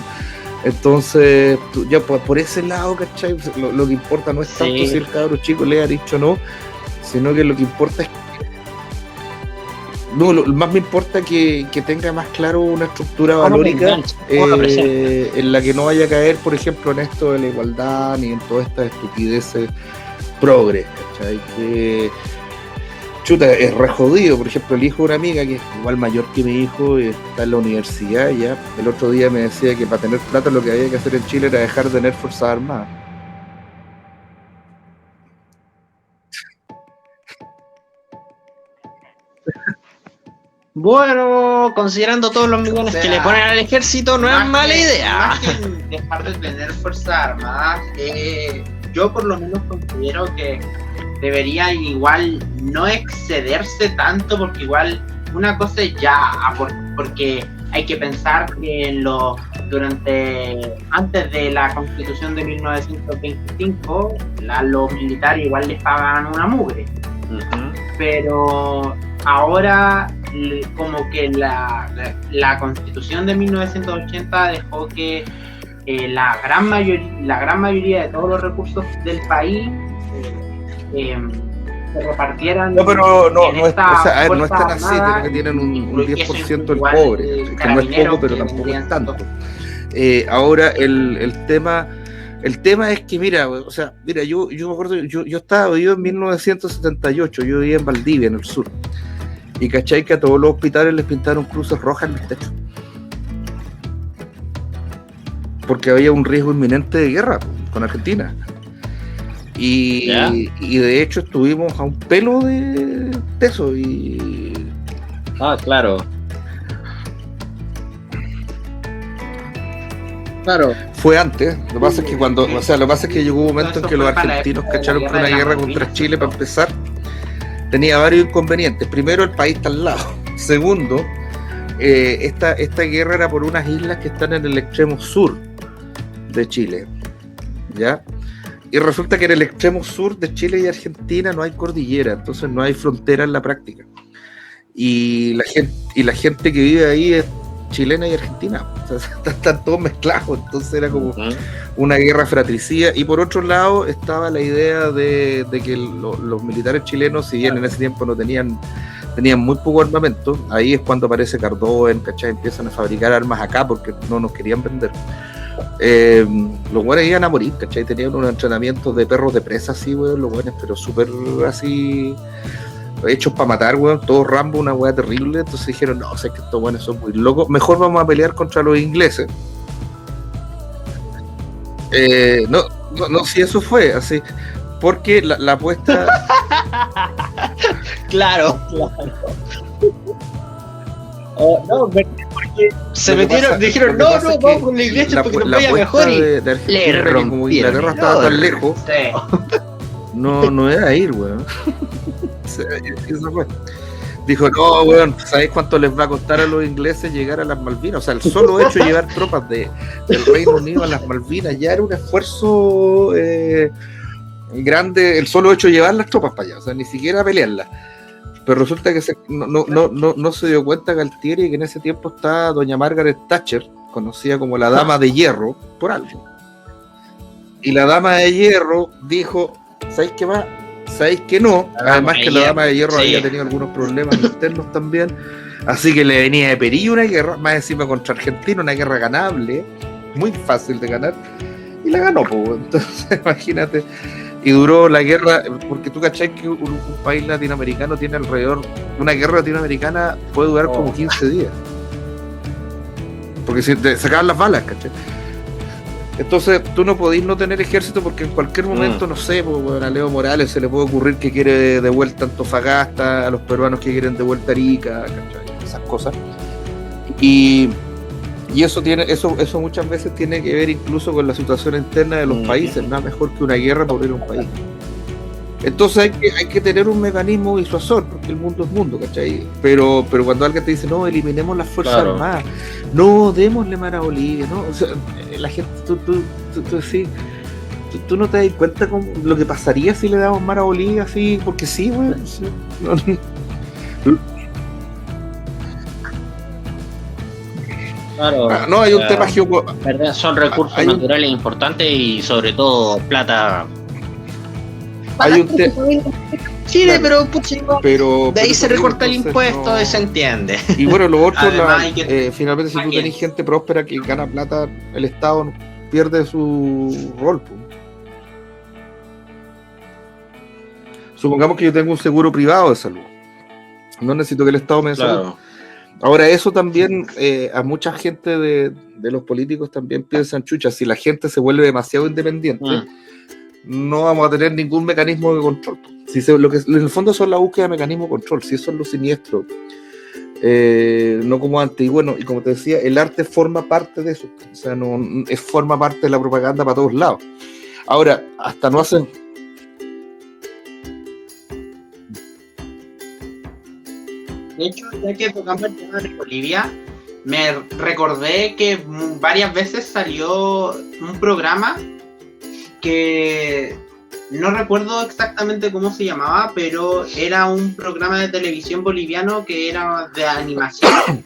Entonces, ya por ese lado, ¿cachai? Lo que importa no es tanto si el cabro chico le ha dicho no, sino que lo que importa es lo más me importa que tenga más claro una estructura valórica en la que no vaya a caer, por ejemplo, en esto de la igualdad ni en todas estas estupideces progres, ¿cachai? Que es re jodido. Por ejemplo, el hijo de una amiga que es igual mayor que mi hijo y está en la universidad ya, el otro día me decía que para tener plata lo que había que hacer en Chile era dejar de tener Fuerzas Armadas. Bueno, considerando todos los millones que le ponen al ejército, no es mala idea. Más que dejar de tener Fuerzas Armadas, yo por lo menos considero que debería igual no excederse tanto, porque igual una cosa es porque hay que pensar que antes de la Constitución de 1925, los militares igual les pagaban una mugre. Pero ahora como que la Constitución de 1980 dejó que la gran mayoría de todos los recursos del país se repartieran. No, pero no es tan así, que tienen un 10% del cobre, que no es poco, pero tampoco es tanto. Ahora el tema es que, mira, yo me acuerdo, yo estaba vivo en 1978, yo vivía en Valdivia, en el sur, y cachai que a todos los hospitales les pintaron cruces rojas en los techos, porque había un riesgo inminente de guerra con Argentina. Y de hecho estuvimos a un pelo de eso. Claro. Fue antes. Lo que pasa es que llegó un momento en que los argentinos cacharon que una guerra contra Chile, para empezar, tenía varios inconvenientes. Primero, el país está al lado. Segundo, esta guerra era por unas islas que están en el extremo sur de Chile, ¿ya? Y resulta que en el extremo sur de Chile y Argentina no hay cordillera, entonces no hay frontera en la práctica. Y la gente que vive ahí es chilena y argentina, o sea, están todos mezclados, entonces era como una guerra fratricida. Y por otro lado estaba la idea de que los militares chilenos, si bien en ese tiempo no tenían muy poco armamento, ahí es cuando aparece Cardoen, ¿cachai? Empiezan a fabricar armas acá porque no nos querían vender. Los buenos iban a morir, ¿cachai? Tenían unos entrenamientos de perros de presa así, weón, los buenos, pero súper así hechos para matar, weón, todos Rambo, una weá terrible. Entonces dijeron, no, o sea, que estos buenos son muy locos, mejor vamos a pelear contra los ingleses. No, si eso fue así, porque la apuesta claro. No, porque se metieron, dijeron, no, vamos con la iglesia porque nos vaya mejor, y le rompieron. Como Inglaterra estaba tan lejos, no era ir, weón. Eso fue. Dijo, no, weón, ¿sabéis cuánto les va a costar a los ingleses llegar a las Malvinas? O sea, el solo hecho de llevar tropas del Reino Unido a las Malvinas ya era un esfuerzo grande, el solo hecho de llevar las tropas para allá, o sea, ni siquiera pelearlas. Pero resulta que no se dio cuenta Galtieri que en ese tiempo estaba doña Margaret Thatcher, conocida como la Dama de Hierro, por algo. Y la Dama de Hierro dijo, ¿sabéis qué va? ¿Sabéis que no? Además que la Dama de Hierro había tenido algunos problemas internos también, así que le venía de perillo una guerra, más encima contra Argentina, una guerra ganable, muy fácil de ganar, y la ganó, pues. Entonces imagínate. Y duró la guerra, porque tú cachai que un país latinoamericano tiene alrededor, una guerra latinoamericana puede durar como 15 días. Porque si te sacaban las balas, cachai. Entonces tú no podís no tener ejército porque en cualquier momento, no sé, pues, a Leo Morales se le puede ocurrir que quiere de vuelta Antofagasta, a los peruanos que quieren de vuelta Arica, ¿cachai? Esas cosas. Y eso muchas veces tiene que ver incluso con la situación interna de los países. Nada mejor que una guerra para unir un país. Entonces hay que tener un mecanismo disuasor, porque el mundo es mundo, ¿cachai? Pero cuando alguien te dice, no, eliminemos las fuerzas armadas, no, démosle mar a Bolivia, ¿no? O sea, la gente, tú no te das cuenta con lo que pasaría si le damos mar a Bolivia, así, porque sí, güey. Sí, Claro, no, hay un tema ¿verdad? Son recursos naturales importantes y sobre todo plata. Hay un Chile, pero de ahí se recorta el impuesto, se entiende. Y bueno, lo otro, finalmente, si tú tenés gente próspera que gana plata, el Estado pierde su rol. Pues. Supongamos que yo tengo un seguro privado de salud. No necesito que el Estado me dé salud. Ahora, eso también, a mucha gente de los políticos también piensan, chucha, si la gente se vuelve demasiado independiente, no vamos a tener ningún mecanismo de control. Lo que en el fondo son la búsqueda de mecanismos de control, si eso es lo siniestro, no como antes. Y bueno, y como te decía, el arte forma parte de eso, o sea, forma parte de la propaganda para todos lados. Ahora, hasta no hacen... De hecho, ya que tocamos el tema de Bolivia, me recordé que varias veces salió un programa que no recuerdo exactamente cómo se llamaba, pero era un programa de televisión boliviano que era de animación,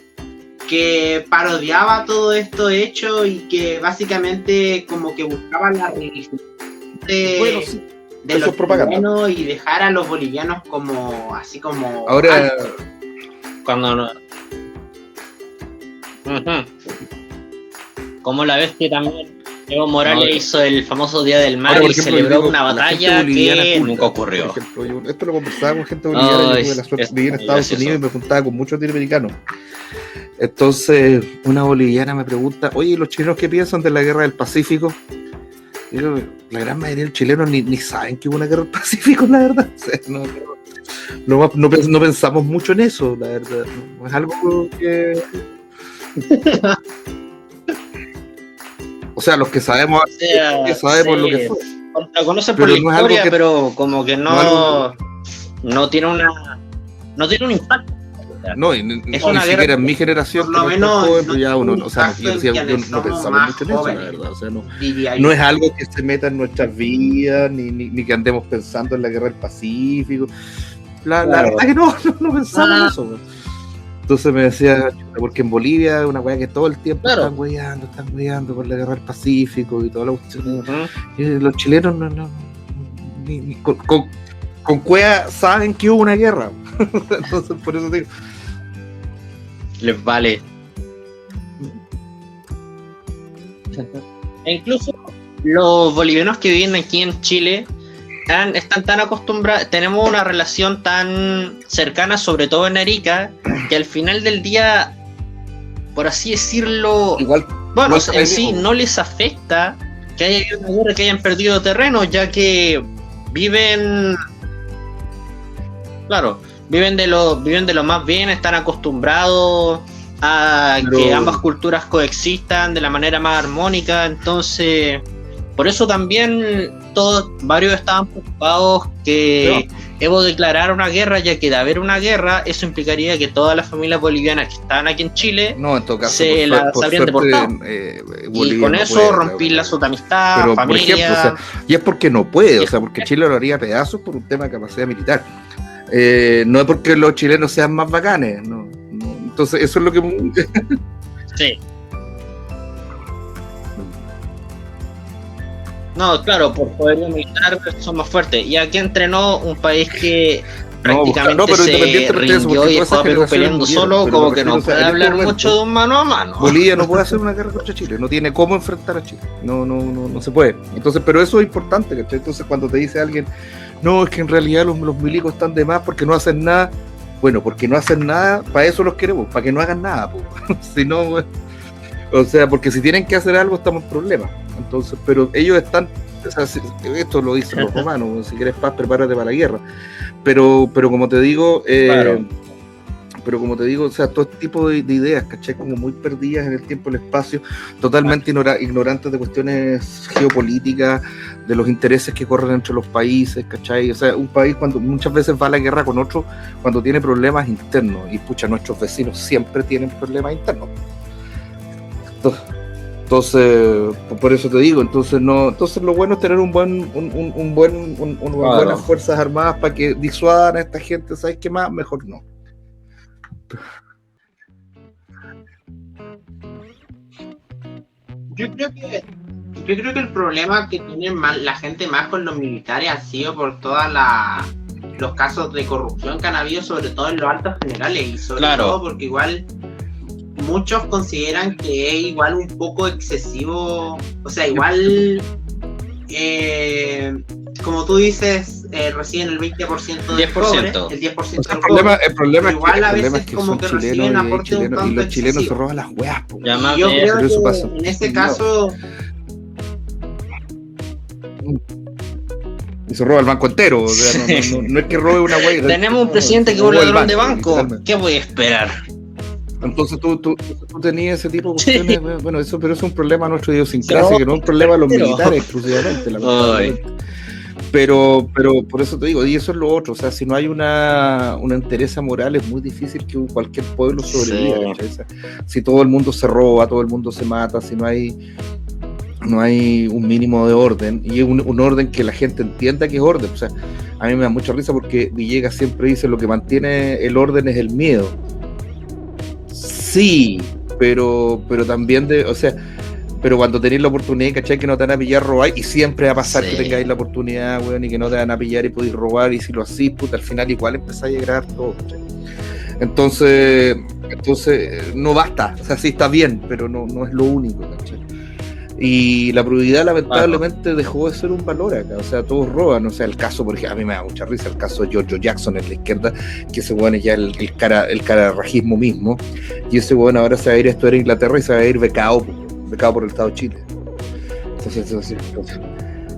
que parodiaba todo esto hecho y que básicamente como que buscaba la religión de... Bueno, sí. de los chilenos y dejar a los bolivianos como así como ahora cuando no. Como la vez que también Evo Morales hizo el famoso Día del Mar y celebró una batalla que nunca ocurrió. Ejemplo, esto lo conversaba con gente boliviana, yo tuve la suerte de vivir en Estados Unidos y me juntaba con muchos latinoamericanos. Entonces, una boliviana me pregunta, oye, ¿los chilenos qué piensan de la guerra del Pacífico? Y yo, la gran mayoría de los chilenos ni saben que hubo una guerra del Pacífico, la verdad. O sea, no pensamos mucho en eso, la verdad. No es algo que... O sea, los que sabemos, lo que fue. Lo conocen por la historia, pero como que no tiene un impacto. No, ni siquiera en mi generación, por lo menos, joven, pero ya uno, o sea, yo no pensaba mucho en eso, la verdad. O sea, no es algo que se meta en nuestras vidas, ni que andemos pensando en la guerra del Pacífico. La verdad que no pensamos en eso. Entonces me decía, porque en Bolivia es una weá que todo el tiempo están weyando por la guerra del Pacífico y toda la cuestión. Y los chilenos con cueva saben que hubo una guerra. Entonces por eso digo. Les vale. E incluso los bolivianos que viven aquí en Chile están tan acostumbrados, tenemos una relación tan cercana, sobre todo en Arica, que al final del día, por así decirlo, igual, bueno, en sí no les afecta que haya una guerra, que hayan perdido terreno, ya que viven de lo más bien, están acostumbrados a que ambas culturas coexistan de la manera más armónica. Entonces, por eso también varios estaban preocupados que Evo declarara una guerra, ya que de haber una guerra, eso implicaría que todas las familias bolivianas que estaban aquí en Chile se las habrían deportado. Y con eso rompí lazos de amistad, pero, familia. Por ejemplo, o sea, y es porque no puede, o sea, porque Chile lo haría pedazos por un tema de capacidad militar. No es porque los chilenos sean más bacanes, no. Entonces, eso es lo que. Sí. No, claro, por poder militar son más fuertes. Y aquí entrenó un país que prácticamente se rindió y estaba peleando solo, como que no puede hablar mucho de un mano a mano. Bolivia no puede hacer una guerra contra Chile, no tiene cómo enfrentar a Chile, no se puede. Entonces, pero eso es importante, ¿cachai? Entonces, cuando te dice alguien, no, es que en realidad los milicos están de más porque no hacen nada, bueno, porque no hacen nada, para eso los queremos, para que no hagan nada, si no, o sea, porque si tienen que hacer algo estamos en problemas. Entonces, pero ellos están, o sea, esto lo dicen los romanos, si quieres paz, prepárate para la guerra. Pero como te digo, o sea, todo este tipo de ideas, ¿cachai? Como muy perdidas en el tiempo y el espacio, totalmente ignorantes de cuestiones geopolíticas, de los intereses que corren entre los países, ¿cachai? O sea, un país cuando muchas veces va a la guerra con otro, cuando tiene problemas internos, y pucha, nuestros vecinos siempre tienen problemas internos. Entonces, por eso te digo, entonces lo bueno es tener buenas fuerzas armadas para que disuadan a esta gente, ¿sabes qué más? Mejor no. Yo creo que el problema que tiene la gente más con los militares ha sido por todos los casos de corrupción que han habido, sobre todo en los altos generales, y sobre todo porque igual muchos consideran que es igual un poco excesivo, o sea, igual como tú dices, reciben el 20% del cobre, el 10% del cobre. El problema es que como que reciben aporte un tanto y los chilenos excesivo. Se roban las weas. Y yo creo que en este caso... Y se roba el banco entero, o sea, no es que robe una wea. Tenemos un presidente que es un ladrón de banco, ¿qué voy a esperar? Entonces tú tenías ese tipo de cuestiones, bueno, pero es un problema de nuestra idiosincrasia, que no es un problema de los militares exclusivamente, pero por eso te digo, y eso es lo otro, o sea, si no hay una entereza moral es muy difícil que cualquier pueblo sobreviva, o sea, si todo el mundo se roba, todo el mundo se mata, si no hay un mínimo de orden, y un orden que la gente entienda que es orden. O sea, a mí me da mucha risa porque Villegas siempre dice lo que mantiene el orden es el miedo. Sí, pero también o sea, pero cuando tenéis la oportunidad, ¿cachai? Que no te van a pillar, robar, y siempre va a pasar que tengáis la oportunidad, weón, y que no te van a pillar y podéis robar, y si lo hacís, puta, al final igual empezáis a grabar todo, ¿cachai? Entonces no basta, o sea, sí está bien, pero no es lo único, ¿cachai? Y la probidad lamentablemente dejó de ser un valor acá, o sea, todos roban, o sea, el caso, por ejemplo, a mí me da mucha risa el caso de Giorgio Jackson en la izquierda, que ese weón es ya el cararrajismo mismo, y ese weón ahora se va a ir a estudiar a Inglaterra y se va a ir becado por el Estado de Chile.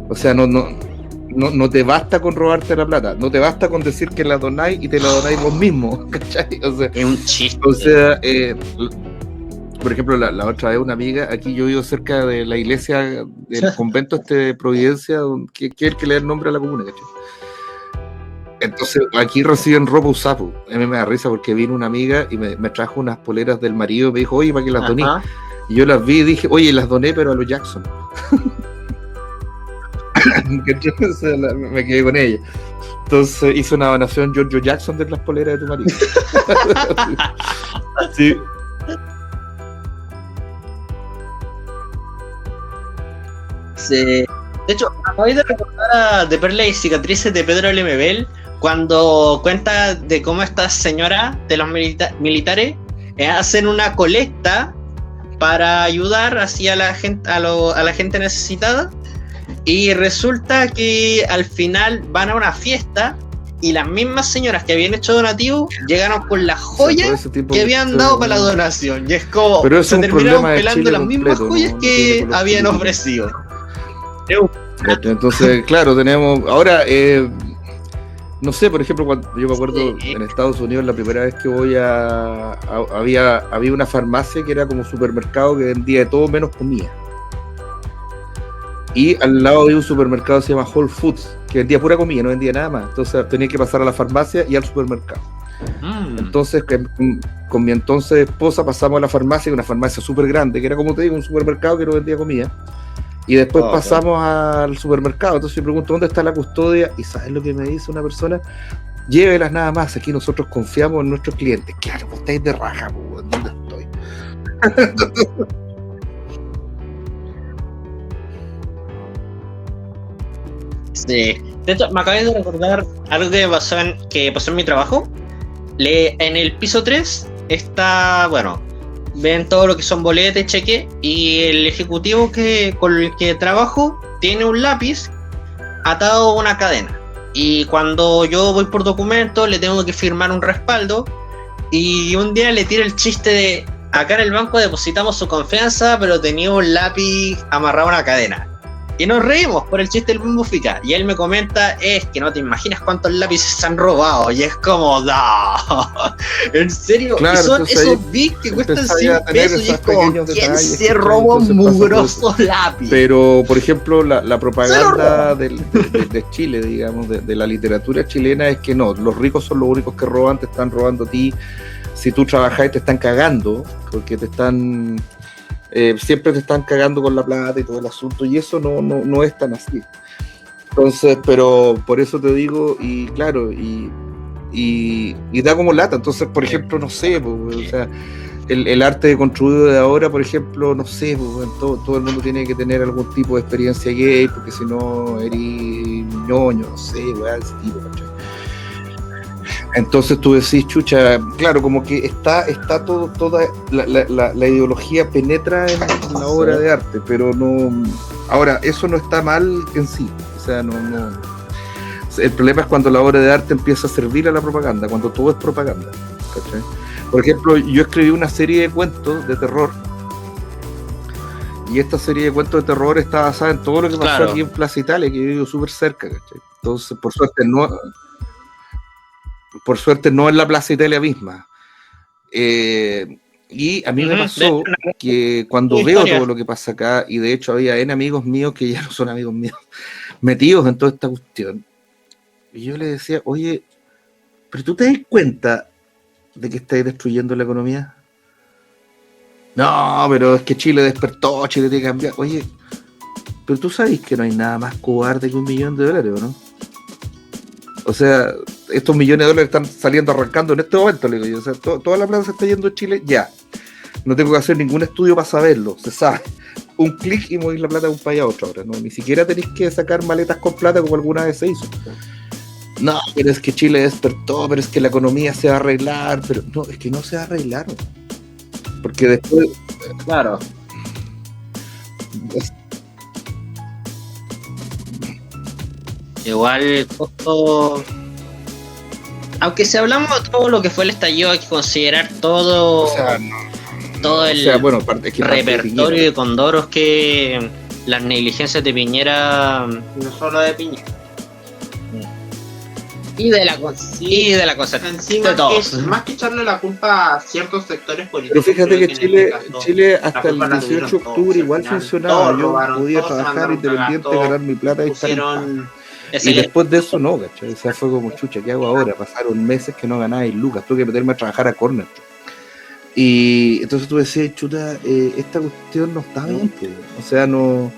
O sea, no te basta con robarte la plata, no te basta con decir que la donáis y te la donáis vos mismo, ¿cachai? O sea, es un chiste. O sea, por ejemplo, la otra vez una amiga, aquí yo vivo cerca de la iglesia del convento de Providencia, que es el que le da el nombre a la comuna, ¿cachai? Entonces, aquí reciben ropa usada. A mí me da risa porque vino una amiga y me trajo unas poleras del marido y me dijo, oye, ¿para qué las doné? Y yo las vi y dije, oye, las doné, pero a los Jackson. Me quedé con ella. Entonces hizo una donación Giorgio Jackson de las poleras de tu marido. Sí. Sí. De hecho, acabáis de recordar de Perlas y Cicatrices de Pedro Lemebel cuando cuenta de cómo estas señoras de los militares hacen una colecta para ayudar así a la gente necesitada, y resulta que al final van a una fiesta y las mismas señoras que habían hecho donativo llegaron con las joyas que habían dado para la donación, y es como pero se terminaron pelando las mismas joyas que habían ofrecido. Entonces, claro, tenemos ahora, no sé, por ejemplo, cuando yo me acuerdo en Estados Unidos, la primera vez que voy había una farmacia que era como supermercado que vendía de todo menos comida, y al lado había un supermercado que se llama Whole Foods, que vendía pura comida, no vendía nada más. Entonces tenía que pasar a la farmacia y al supermercado. Entonces con mi entonces esposa pasamos a la farmacia, una farmacia súper grande, que era, como te digo, un supermercado que no vendía comida. Y después pasamos al supermercado. Entonces yo pregunto, ¿dónde está la custodia? Y ¿sabes lo que me dice una persona? Llévelas nada más, aquí nosotros confiamos en nuestros clientes. Claro, vos estáis de raja, ¿dónde estoy? Sí. De hecho, me acabé de recordar algo que pasó en mi trabajo. En el piso 3 está, bueno, ven todo lo que son boletes, cheque, y el ejecutivo con el que trabajo tiene un lápiz atado a una cadena. Y cuando yo voy por documento le tengo que firmar un respaldo, y un día le tiro el chiste de: acá en el banco depositamos su confianza, pero tenía un lápiz amarrado a una cadena. Y nos reímos por el chiste del mismo Fica. Y él me comenta, es que no te imaginas cuántos lápices se han robado. Y es como, no, en serio, claro, son esos bits que cuestan 100 pesos. Y es como, ¿quién se robó un mugroso lápiz? Pero, por ejemplo, la propaganda de Chile, digamos, de la literatura chilena, es que no, los ricos son los únicos que roban, te están robando a ti. Si tú trabajas, te están cagando, porque te están... siempre te están cagando con la plata y todo el asunto, y eso no es tan así. Entonces, pero por eso te digo, y claro, y da como lata. Entonces, por ejemplo, no sé, pues, o sea, el arte construido de ahora, por ejemplo, no sé, pues, todo el mundo tiene que tener algún tipo de experiencia gay, porque si no eres ñoño, no sé, weá, ese tipo, ¿cachai? Entonces tú decís, chucha, claro, como que está toda la ideología penetra en la obra de arte, pero no. Ahora, eso no está mal en sí, o sea, no. El problema es cuando la obra de arte empieza a servir a la propaganda, cuando todo es propaganda, ¿cachai? Por ejemplo, yo escribí una serie de cuentos de terror, y esta serie de cuentos de terror está basada en todo lo que pasó aquí en Plaza Italia, que yo vivo súper cerca, ¿cachai? Entonces, por suerte no en la Plaza Italia misma. Y a mí me pasó que cuando veo todo lo que pasa acá, y de hecho había amigos míos que ya no son amigos míos, metidos en toda esta cuestión, y yo le decía, oye, ¿pero tú te das cuenta de que estáis destruyendo la economía? No, pero es que Chile despertó, Chile tiene que cambiar. Oye, pero tú sabes que no hay nada más cobarde que $1 millón, ¿o no? O sea, estos millones de dólares están saliendo, arrancando en este momento, le digo yo. O sea, toda la plata se está yendo a Chile ya. No tengo que hacer ningún estudio para saberlo, se sabe. un clic y mover la plata de un país a otro ahora, ¿no? Ni siquiera tenéis que sacar maletas con plata como alguna vez se hizo. No, pero es que Chile despertó, pero es que la economía se va a arreglar, pero no, es que no se va a arreglar, ¿no? Porque después... Claro. Igual, justo... Aunque si hablamos de todo lo que fue el estallido, hay que considerar todo... O sea, no. Todo el repertorio de condoros que las negligencias de Piñera, no solo de Piñera, y de la concertación de todos. Más que echarle la culpa a ciertos sectores políticos. Pero fíjate que Chile hasta el 18 de octubre igual funcionaba. Yo podía trabajar independiente, ganar mi plata y estar y después de eso no, ¿cachai? O sea, fue como chucha, ¿qué hago ahora? Pasaron meses que no ganaba y lucas, tuve que meterme a trabajar a Corner. Y entonces tú decías, chuta, esta cuestión no está bien, pues. O sea, no,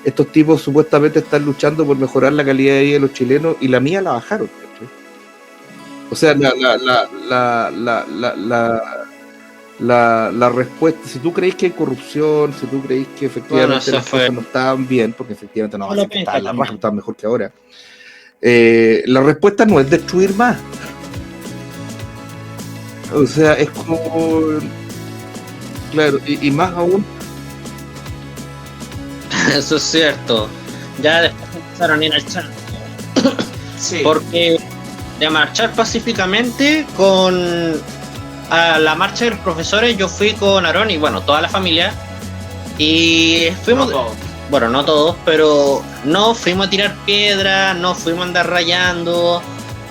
estos tipos supuestamente están luchando por mejorar la calidad de vida de los chilenos y la mía la bajaron, ¿cachai? O sea, la respuesta, si tú creéis que hay corrupción, si tú creéis que efectivamente las cosas no estaban bien, porque efectivamente no, estaban la raja, estaban mejor que ahora, la respuesta no es destruir más. O sea, es como... Claro, y más aún... Eso es cierto. Ya después empezaron a ir al chat. Sí. Porque de marchar pacíficamente a la marcha de los profesores, yo fui con Aarón y bueno, toda la familia. Y fuimos... No todos. Bueno, no todos, pero no fuimos a tirar piedra, no fuimos a andar rayando...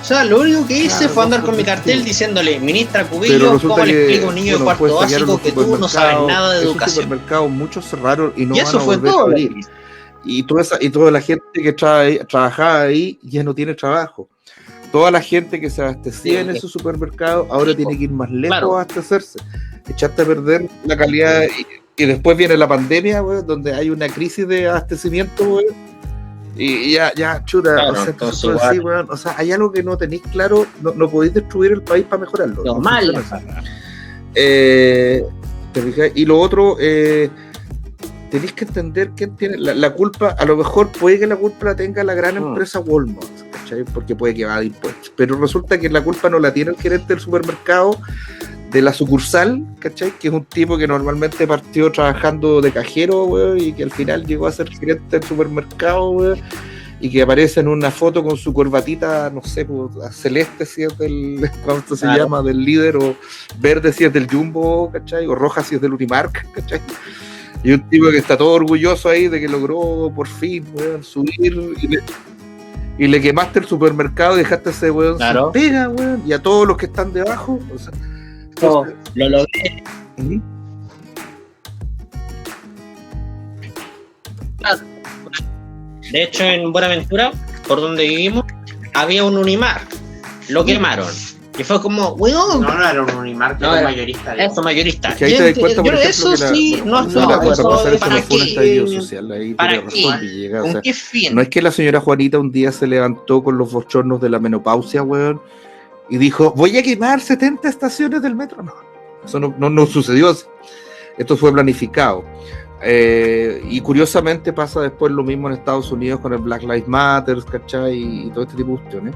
O sea, lo único que hice fue andar con mi cartel diciéndole, ministra Cubillos, ¿cómo le explico a un niño de cuarto básico que tú no sabes nada de educación? Supermercados muchos cerraron y no y van eso a fue volver todo, a abrir. Y toda la gente que trabajaba ahí ya no tiene trabajo. Toda la gente que se abastecía en esos supermercados ahora tiene que ir más lejos a abastecerse. Echaste a perder la calidad y después viene la pandemia, wey, donde hay una crisis de abastecimiento, wey. Y ya, chuta, claro, o sea, entonces, sí, bueno, o sea, hay algo que no tenéis claro, no podéis destruir el país para mejorarlo. No, mal. ¿Te fijas? Y lo otro, tenéis que entender quién tiene la culpa. A lo mejor puede que la culpa la tenga la gran empresa Walmart, ¿cachai? Porque puede que va de impuestos. Pero resulta que la culpa no la tiene el gerente del supermercado, de la sucursal, ¿cachai? Que es un tipo que normalmente partió trabajando de cajero, weón, y que al final llegó a ser gerente del supermercado, weón, y que aparece en una foto con su corbatita, no sé, pues, celeste si es del, ¿cómo se llama? Del líder, o verde si es del Jumbo, ¿cachai? O roja si es del Unimark, ¿cachai? Y un tipo que está todo orgulloso ahí de que logró por fin, weón, subir y le quemaste el supermercado y dejaste a ese weón sin pega, weón, y a todos los que están debajo, o sea, lo logré. De hecho, en Buenaventura, por donde vivimos, había un Unimar. Lo quemaron. Y fue como, weón. No era un Unimar, era mayorista. Eso, mayorista. Que ahí te das cuenta, por ejemplo, eso sí, no eso ¿para qué? Un estallido social, ahí ¿para qué? ¿Con qué fin? No es que la señora Juanita un día se levantó con los bochornos de la menopausia, weón, y dijo, voy a quemar 70 estaciones del metro. No, eso no sucedió así. Esto fue planificado. Y curiosamente pasa después lo mismo en Estados Unidos con el Black Lives Matter, ¿cachai? Y todo este tipo de cuestiones.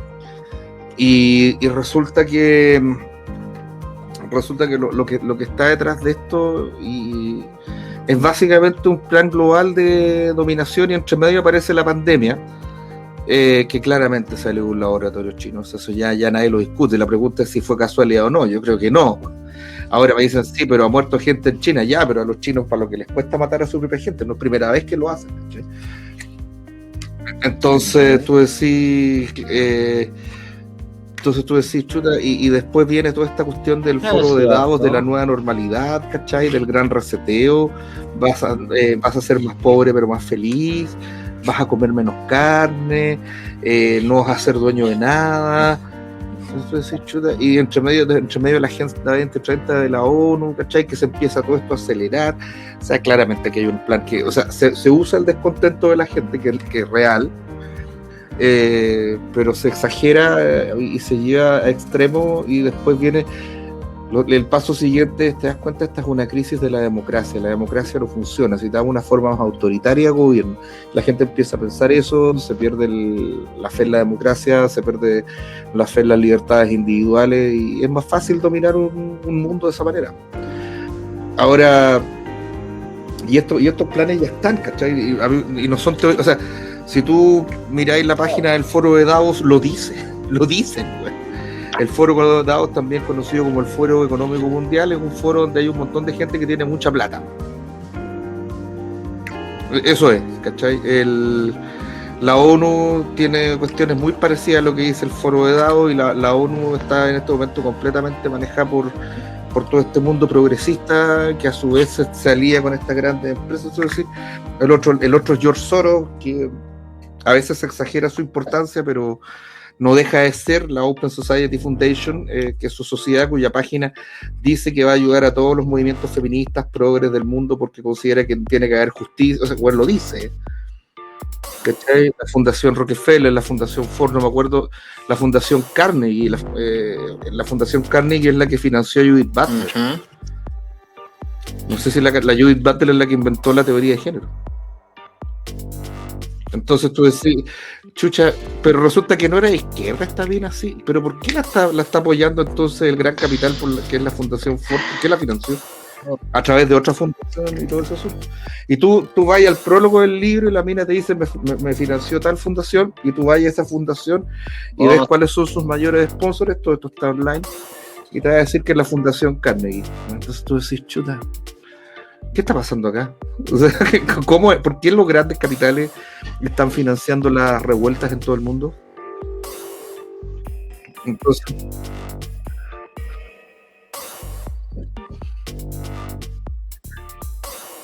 Y resulta que lo que está detrás de esto y es básicamente un plan global de dominación, y entre medio aparece la pandemia. Que claramente sale de un laboratorio chino, o sea, eso ya nadie lo discute. La pregunta es si fue casualidad o no. Yo creo que no. Ahora me dicen, sí, pero ha muerto gente en China, ya, pero a los chinos, para lo que les cuesta matar a su propia gente, no es primera vez que lo hacen, ¿sí? Entonces tú decís, chuta, y después viene toda esta cuestión del foro de Davos, de la nueva normalidad, ¿cachai? Del gran reseteo, vas a ser más pobre pero más feliz, vas a comer menos carne, no vas a ser dueño de nada. Entonces, chuta, y entre medio de la Agenda 2030 de la ONU, ¿cachai? Que se empieza todo esto a acelerar. O sea, claramente que hay un plan que, o sea, se usa el descontento de la gente, que es real, pero se exagera y se lleva a extremo, y después viene el paso siguiente, te das cuenta, esta es una crisis de la democracia no funciona, necesitamos una forma más autoritaria de gobierno. La gente empieza a pensar eso, se pierde la fe en la democracia, se pierde la fe en las libertades individuales y es más fácil dominar un mundo de esa manera. Ahora, y estos planes ya están, ¿cachai? Y no son teorías, o sea, si tú miráis la página del Foro de Davos, lo dicen, güey. El Foro de Davos, también conocido como el Foro Económico Mundial, es un foro donde hay un montón de gente que tiene mucha plata. Eso es, ¿cachai? La ONU tiene cuestiones muy parecidas a lo que dice el Foro de Davos, y la ONU está en este momento completamente manejada por todo este mundo progresista que a su vez se alía con estas grandes empresas. Es decir, el otro es George Soros, que a veces se exagera su importancia, pero no deja de ser la Open Society Foundation, que es su sociedad cuya página dice que va a ayudar a todos los movimientos feministas progres del mundo porque considera que tiene que haber justicia, o sea, bueno, lo dice. ¿Cachai? La Fundación Rockefeller, la Fundación Ford, no me acuerdo, la Fundación Carnegie, la Fundación Carnegie es la que financió a Judith Butler. Uh-huh. No sé si la Judith Butler es la que inventó la teoría de género. Entonces tú decís, chucha, pero resulta que no era de izquierda, está bien así, pero ¿por qué la está apoyando entonces el gran capital, que es la Fundación Ford? ¿Por qué la financió? A través de otra fundación y todo eso. Y tú vas al prólogo del libro y la mina te dice, me financió tal fundación, y tú vas a esa fundación y ves cuáles son sus mayores sponsors, todo esto está online, y te va a decir que es la Fundación Carnegie. Entonces tú decís, chuta, ¿qué está pasando acá? O sea, ¿por qué los grandes capitales están financiando las revueltas en todo el mundo? Entonces,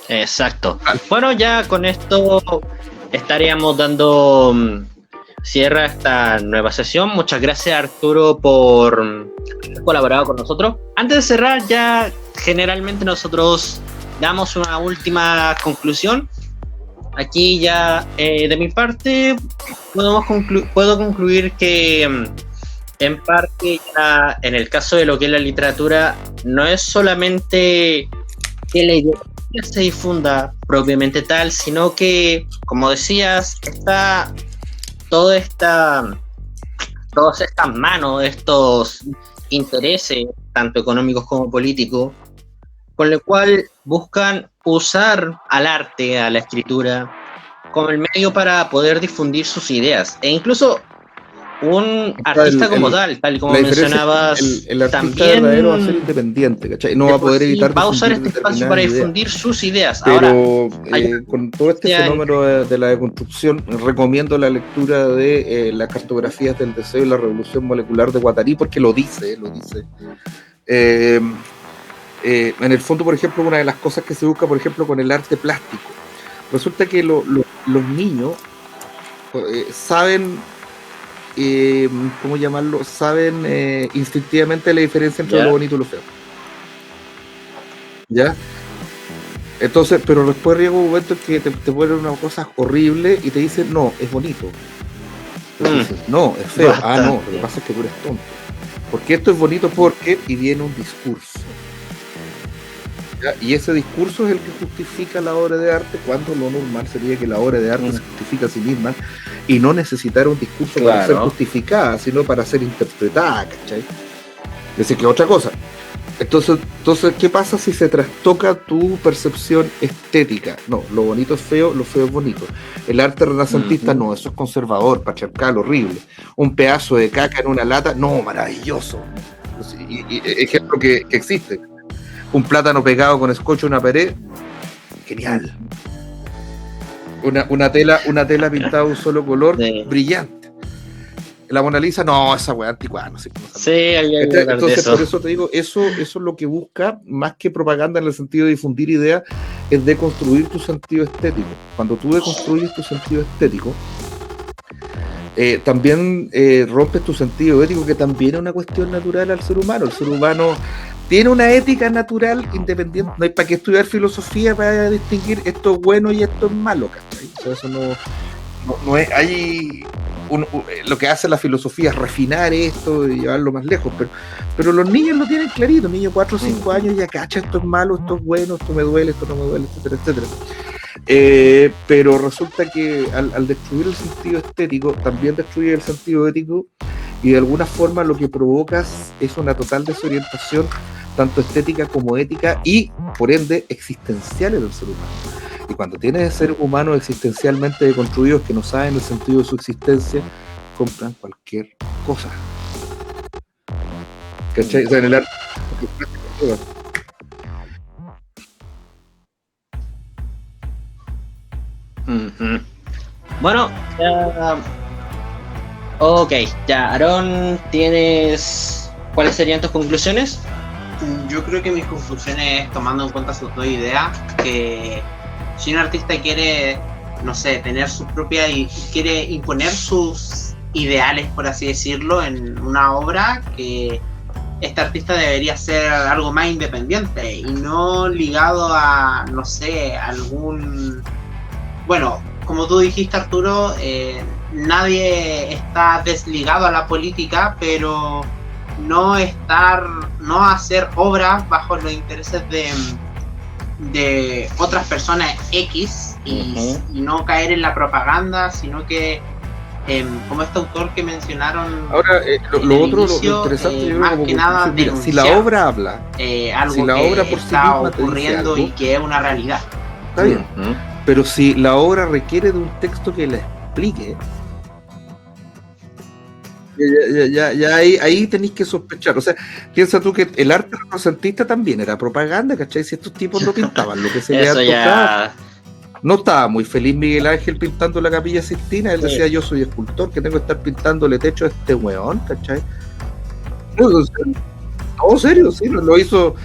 exacto. Bueno, ya con esto estaríamos dando cierre a esta nueva sesión. Muchas gracias, Arturo, por haber colaborado con nosotros. Antes de cerrar, ya generalmente nosotros damos una última conclusión. Aquí ya de mi parte puedo concluir que en parte ya, en el caso de lo que es la literatura, no es solamente que la ideología se difunda propiamente tal, sino que, como decías, está todas estas manos, estos intereses, tanto económicos como políticos, con lo cual buscan usar al arte, a la escritura, como el medio para poder difundir sus ideas. E incluso un artista tal como mencionabas, el artista también verdadero va a ser independiente, ¿cachai? No va a poder evitar va a usar este espacio para difundir sus ideas. Pero ahora, con todo este fenómeno de la deconstrucción, recomiendo la lectura de las cartografías del deseo y la revolución molecular de Guattari, porque lo dice. En el fondo, por ejemplo, una de las cosas que se busca, por ejemplo, con el arte plástico, resulta que los niños saben, ¿cómo llamarlo? Saben instintivamente la diferencia entre lo bonito y lo feo. ¿Ya? Entonces, pero después llega un momento en que te ponen una cosa horrible y te dicen, no, es bonito. Dices, no, es feo. Bastante. No, lo que pasa es que tú eres tonto. Porque esto es bonito y viene un discurso. ¿Ya? Y ese discurso es el que justifica la obra de arte, cuando lo normal sería que la obra de arte se justifica a sí misma y no necesitar un discurso para ser justificada, sino para ser interpretada, ¿cachai? Es decir, que otra cosa. Entonces, ¿qué pasa si se trastoca tu percepción estética? No, lo bonito es feo, lo feo es bonito. El arte renacentista, no, eso es conservador, patriarcal, horrible. Un pedazo de caca en una lata, no, maravilloso. Y ejemplo que existe. Un plátano pegado con escocho en una pared, genial. Una tela pintada de un solo color, brillante. La Mona Lisa, no, esa weá anticuada, no sé cómo se llama. Entonces, por eso te digo, eso es lo que busca, más que propaganda en el sentido de difundir ideas, es deconstruir tu sentido estético. Cuando tú deconstruyes tu sentido estético, también rompes tu sentido ético, que también es una cuestión natural al ser humano. El ser humano tiene una ética natural independiente. No hay para qué estudiar filosofía para distinguir esto es bueno y esto es malo, ¿cachai? O sea, eso no es. lo que hace la filosofía es refinar esto y llevarlo más lejos, pero los niños lo tienen clarito, un niño de 4 o 5 años ya cacha, esto es malo, esto es bueno, esto me duele, esto no me duele, etcétera, etcétera. Pero resulta que al destruir el sentido estético, también destruye el sentido ético, y de alguna forma lo que provocas es una total desorientación, tanto estética como ética, y por ende existencial en el ser humano. Y cuando tienes seres humanos existencialmente deconstruidos que no saben el sentido de su existencia, compran cualquier cosa. ¿Cachai? O sea, en el arte. Bueno, ok, ya, Aarón, ¿cuáles serían tus conclusiones? Yo creo que mis conclusiones, tomando en cuenta sus dos ideas, que si un artista quiere, no sé, tener su propia y quiere imponer sus ideales, por así decirlo, en una obra, que este artista debería ser algo más independiente y no ligado a, no sé, algún... Bueno, como tú dijiste, Arturo, nadie está desligado a la política, pero no hacer obras bajo los intereses de otras personas X y no caer en la propaganda, sino que como este autor que mencionaron. Ahora, lo interesante, más que nada, mira, si la obra habla, algo si la que obra por está sí ocurriendo algo, y que es una realidad. Está bien, pero si la obra requiere de un texto que la explique, ya ahí tenéis que sospechar. O sea, piensa tú que el arte renacentista también era propaganda, ¿cachai? Si estos tipos no pintaban lo que se le tocado. No estaba muy feliz Miguel Ángel pintando la Capilla Sixtina, él decía, yo soy escultor, que tengo que estar pintándole techo a este weón, ¿cachai? No, serio, sí, lo hizo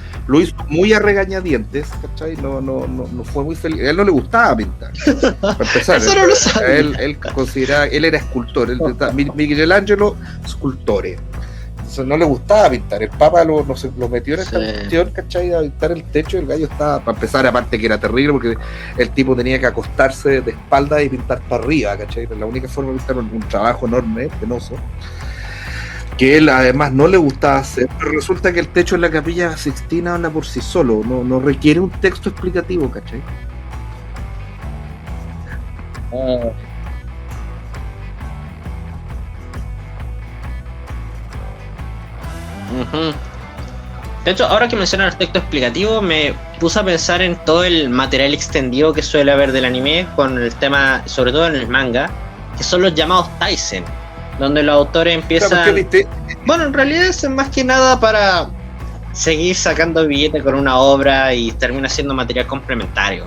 muy a regañadientes, ¿cachai? No fue muy feliz. A él no le gustaba pintar. Para empezar, eso no lo sabe. Él consideraba, él era escultor, Miguel Ángelo, escultore. Entonces no le gustaba pintar. El Papa lo metió en esta cuestión, ¿cachai? A pintar el techo, el gallo estaba, para empezar, aparte que era terrible, porque el tipo tenía que acostarse de espaldas y pintar para arriba, ¿cachai? La única forma de pintar un trabajo enorme, penoso, que él además no le gustaba hacer, pero resulta que el techo en la Capilla Sixtina habla por sí solo, no requiere un texto explicativo, ¿cachai? De hecho, ahora que mencionas el texto explicativo, me puse a pensar en todo el material extendido que suele haber del anime, con el tema, sobre todo en el manga, que son los llamados Taisen, donde los autores empiezan... Bueno, en realidad es más que nada para seguir sacando billetes con una obra y termina siendo material complementario.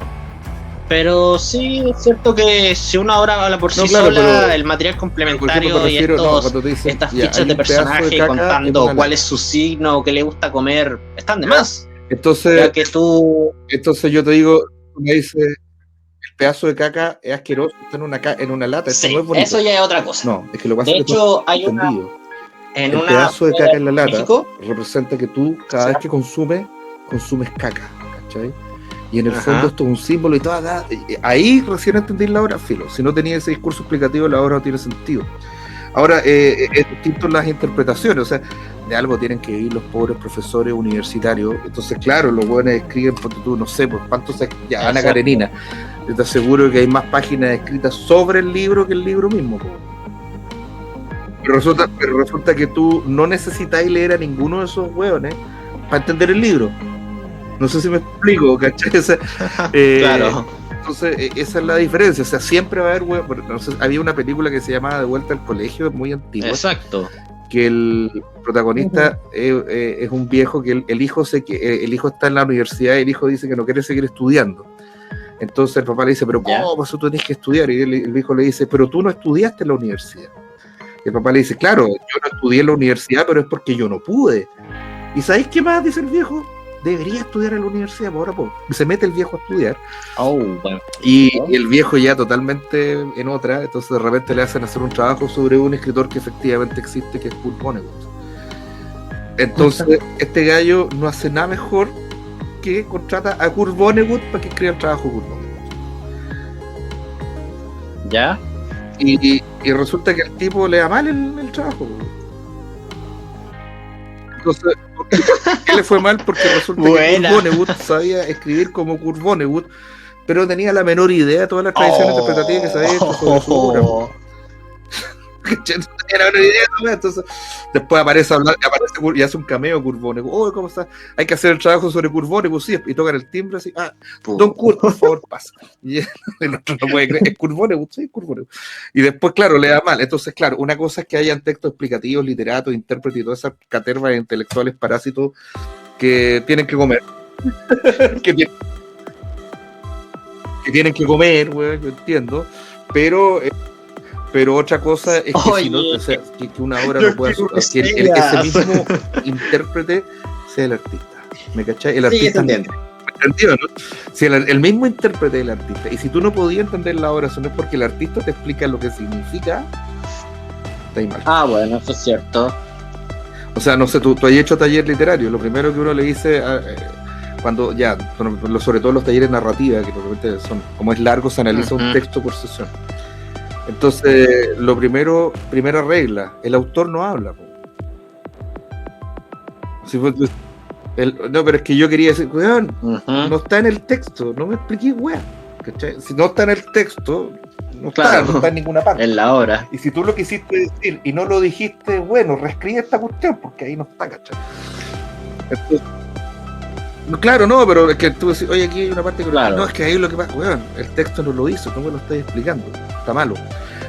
Pero sí, es cierto que si una obra habla por sí sola, pero el material complementario y estas fichas de personaje contando cuál es su signo, qué le gusta comer, están de más. Entonces yo te digo, me dice, el pedazo de caca es asqueroso, está en una lata, sí, no es bonito. Eso ya es otra cosa. No, es que lo que pasa de es que hecho, hay el pedazo de caca en la lata representa que tú, cada vez que consumes caca, ¿cachai? Y en el fondo esto es un símbolo y todo. Ahí recién entendí la obra, filo. Si no tenía ese discurso explicativo, la obra no tiene sentido. Ahora, es distinto las interpretaciones. O sea, de algo tienen que vivir los pobres profesores universitarios. Entonces, claro, los buenos escriben, porque tú, no sé, pues cuántos. Ya, Ana Karenina. Yo te aseguro que hay más páginas escritas sobre el libro que el libro mismo. Pero resulta que tú no necesitáis leer a ninguno de esos hueones para entender el libro. No sé si me explico, ¿cachai? O sea, claro. Entonces, esa es la diferencia. O sea, siempre va a haber, no sé, había una película que se llamaba De vuelta al colegio, muy antigua. Exacto. Que el protagonista es un viejo que el hijo está en la universidad y el hijo dice que no quiere seguir estudiando. Entonces el papá le dice, pero ¿cómo eso tú tienes que estudiar? Y el hijo le dice, pero tú no estudiaste en la universidad. Y el papá le dice, claro, yo no estudié en la universidad, pero es porque yo no pude. ¿Y sabéis qué más dice el viejo? Debería estudiar en la universidad, ahora se mete el viejo a estudiar. Y el viejo ya totalmente en otra, entonces de repente le hacen hacer un trabajo sobre un escritor que efectivamente existe, que es Kurt Vonnegut. Entonces este gallo no hace nada mejor que contrata a Kurt Vonnegut para que escriba el trabajo de Kurt Vonnegut. ¿Ya? Y resulta que al tipo le da mal el trabajo. Entonces, ¿qué le fue mal? Porque resulta que Kurt Vonnegut sabía escribir como Kurt Vonnegut, pero tenía la menor idea de toda la tradición interpretativa que se había hecho sobre su obra. Era una idea, ¿no? Entonces después aparece y hace un cameo Kurt Vonnegut. ¿Cómo está? Hay que hacer el trabajo sobre Kurt Vonnegut, sí, y tocan el timbre así. Don Kurt, por favor, pasa. Y el otro no puede creer, es Kurt Vonnegut, sí, Kurt Vonnegut. Y después, claro, le da mal. Entonces, claro, una cosa es que hayan textos explicativos, literatos, intérpretes y todas esas catervas de intelectuales parásitos que tienen que comer. que tienen que comer, güey, yo entiendo, pero otra cosa es que, si no, o sea, que una obra no pueda que ese mismo intérprete sea el artista. ¿Me cachai? El artista ¿entendido, no? Si el mismo intérprete del artista, y si tú no podías entender la obra, eso no es porque el artista te explica lo que significa, está ahí mal. Bueno, eso es cierto. O sea, no sé, tú has hecho taller literario, lo primero que uno le dice cuando ya, sobre todo los talleres narrativos, que normalmente son, como es largo, se analiza un texto por sesión. Entonces, primera regla, el autor no habla. No, pero es que yo quería decir, weón, no está en el texto, no me expliqué, weón. ¿Cachai? Si no está en el texto, no está en ninguna parte. En la obra. Y si tú lo quisiste decir y no lo dijiste, bueno, reescribe esta cuestión, porque ahí no está, ¿cachai? Entonces, claro, no, pero es que tú decís, oye, aquí hay una parte que no, es que ahí lo que pasa, weón, el texto no lo hizo, no me lo estoy explicando, está malo.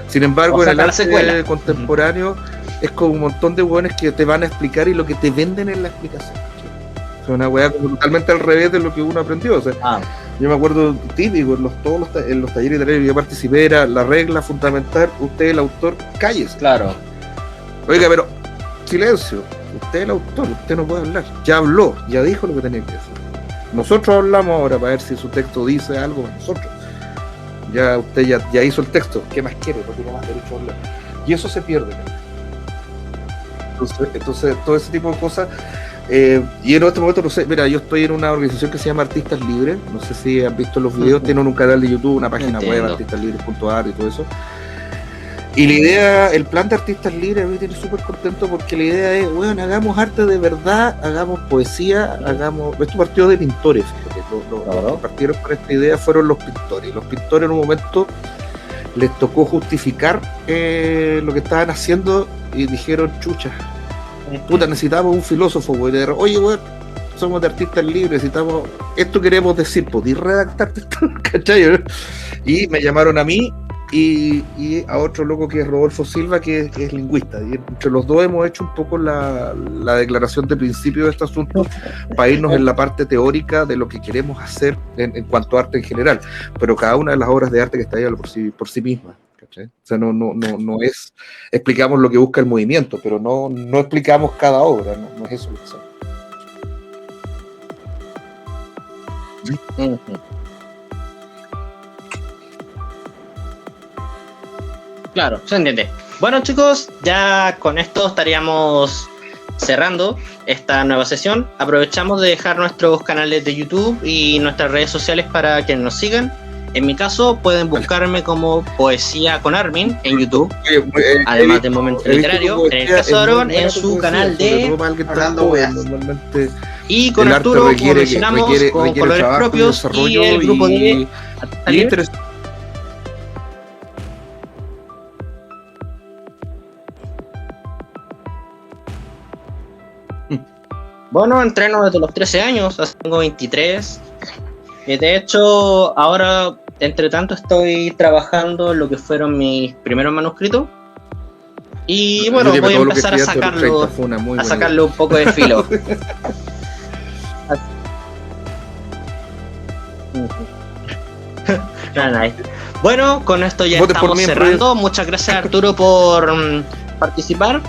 Sin embargo, en el arte contemporáneo es como un montón de weones que te van a explicar y lo que te venden es la explicación. Es una weá como totalmente al revés de lo que uno aprendió. O sea, yo me acuerdo típico, en los talleres literarios que yo participé, era la regla fundamental, usted el autor, cállese. Claro. Oiga, pero silencio. Usted es el autor, usted no puede hablar. Ya habló, ya dijo lo que tenía que decir. Nosotros hablamos ahora para ver si su texto dice algo para nosotros. Ya usted ya hizo el texto. ¿Qué más quiere? No tiene más derecho a hablar. Y eso se pierde. Entonces todo ese tipo de cosas. Y en este momento, no sé, mira, yo estoy en una organización que se llama Artistas Libres. No sé si han visto los videos. Tienen un canal de YouTube, una página web, artistaslibres.ar y todo eso. Y la idea, el plan de Artistas Libres me tiene súper contento porque la idea es, bueno, hagamos arte de verdad, hagamos poesía, esto partió de pintores, fíjate, los que partieron con esta idea fueron los pintores. Los pintores en un momento les tocó justificar lo que estaban haciendo y dijeron, chucha, puta, necesitamos un filósofo, güey. Oye, güey, somos de Artistas Libres, necesitamos, esto queremos decir, ¿podís redactarte esto? ¿Cachai? Y me llamaron a mí y a otro loco que es Rodolfo Silva, que es lingüista, y entre los dos hemos hecho un poco la declaración de principio de este asunto para irnos en la parte teórica de lo que queremos hacer en cuanto a arte en general, pero cada una de las obras de arte que está ahí por sí misma, ¿cachai? O sea, no es, explicamos lo que busca el movimiento, pero no explicamos cada obra, no es eso lo que hacemos. Claro, se entiende. Bueno, chicos, ya con esto estaríamos cerrando esta nueva sesión. Aprovechamos de dejar nuestros canales de YouTube y nuestras redes sociales para que nos sigan. En mi caso, pueden buscarme como Poesía con Armin en YouTube, además de Momento Literario. En el caso de Aaron, en su canal de y con Arturo, como mencionamos, con colores propios y el grupo de Bueno, entreno desde los 13 años, tengo 23. De hecho, ahora, entre tanto, estoy trabajando en lo que fueron mis primeros manuscritos. Y bueno, voy a empezar a sacarlo un poco de filo. Bueno, con esto ya estamos cerrando. Muchas gracias, Arturo, por participar.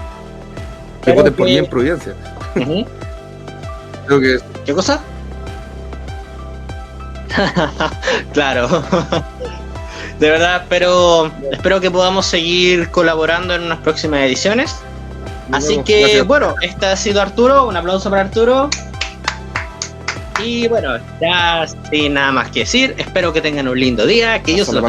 Que voten por mí en Providencia. Creo que... ¿Qué cosa? Claro. De verdad, espero que podamos seguir colaborando en unas próximas ediciones. Así que, gracias. Bueno, este ha sido Arturo. Un aplauso para Arturo. Y bueno, ya sin nada más que decir, espero que tengan un lindo día. Que yo se lo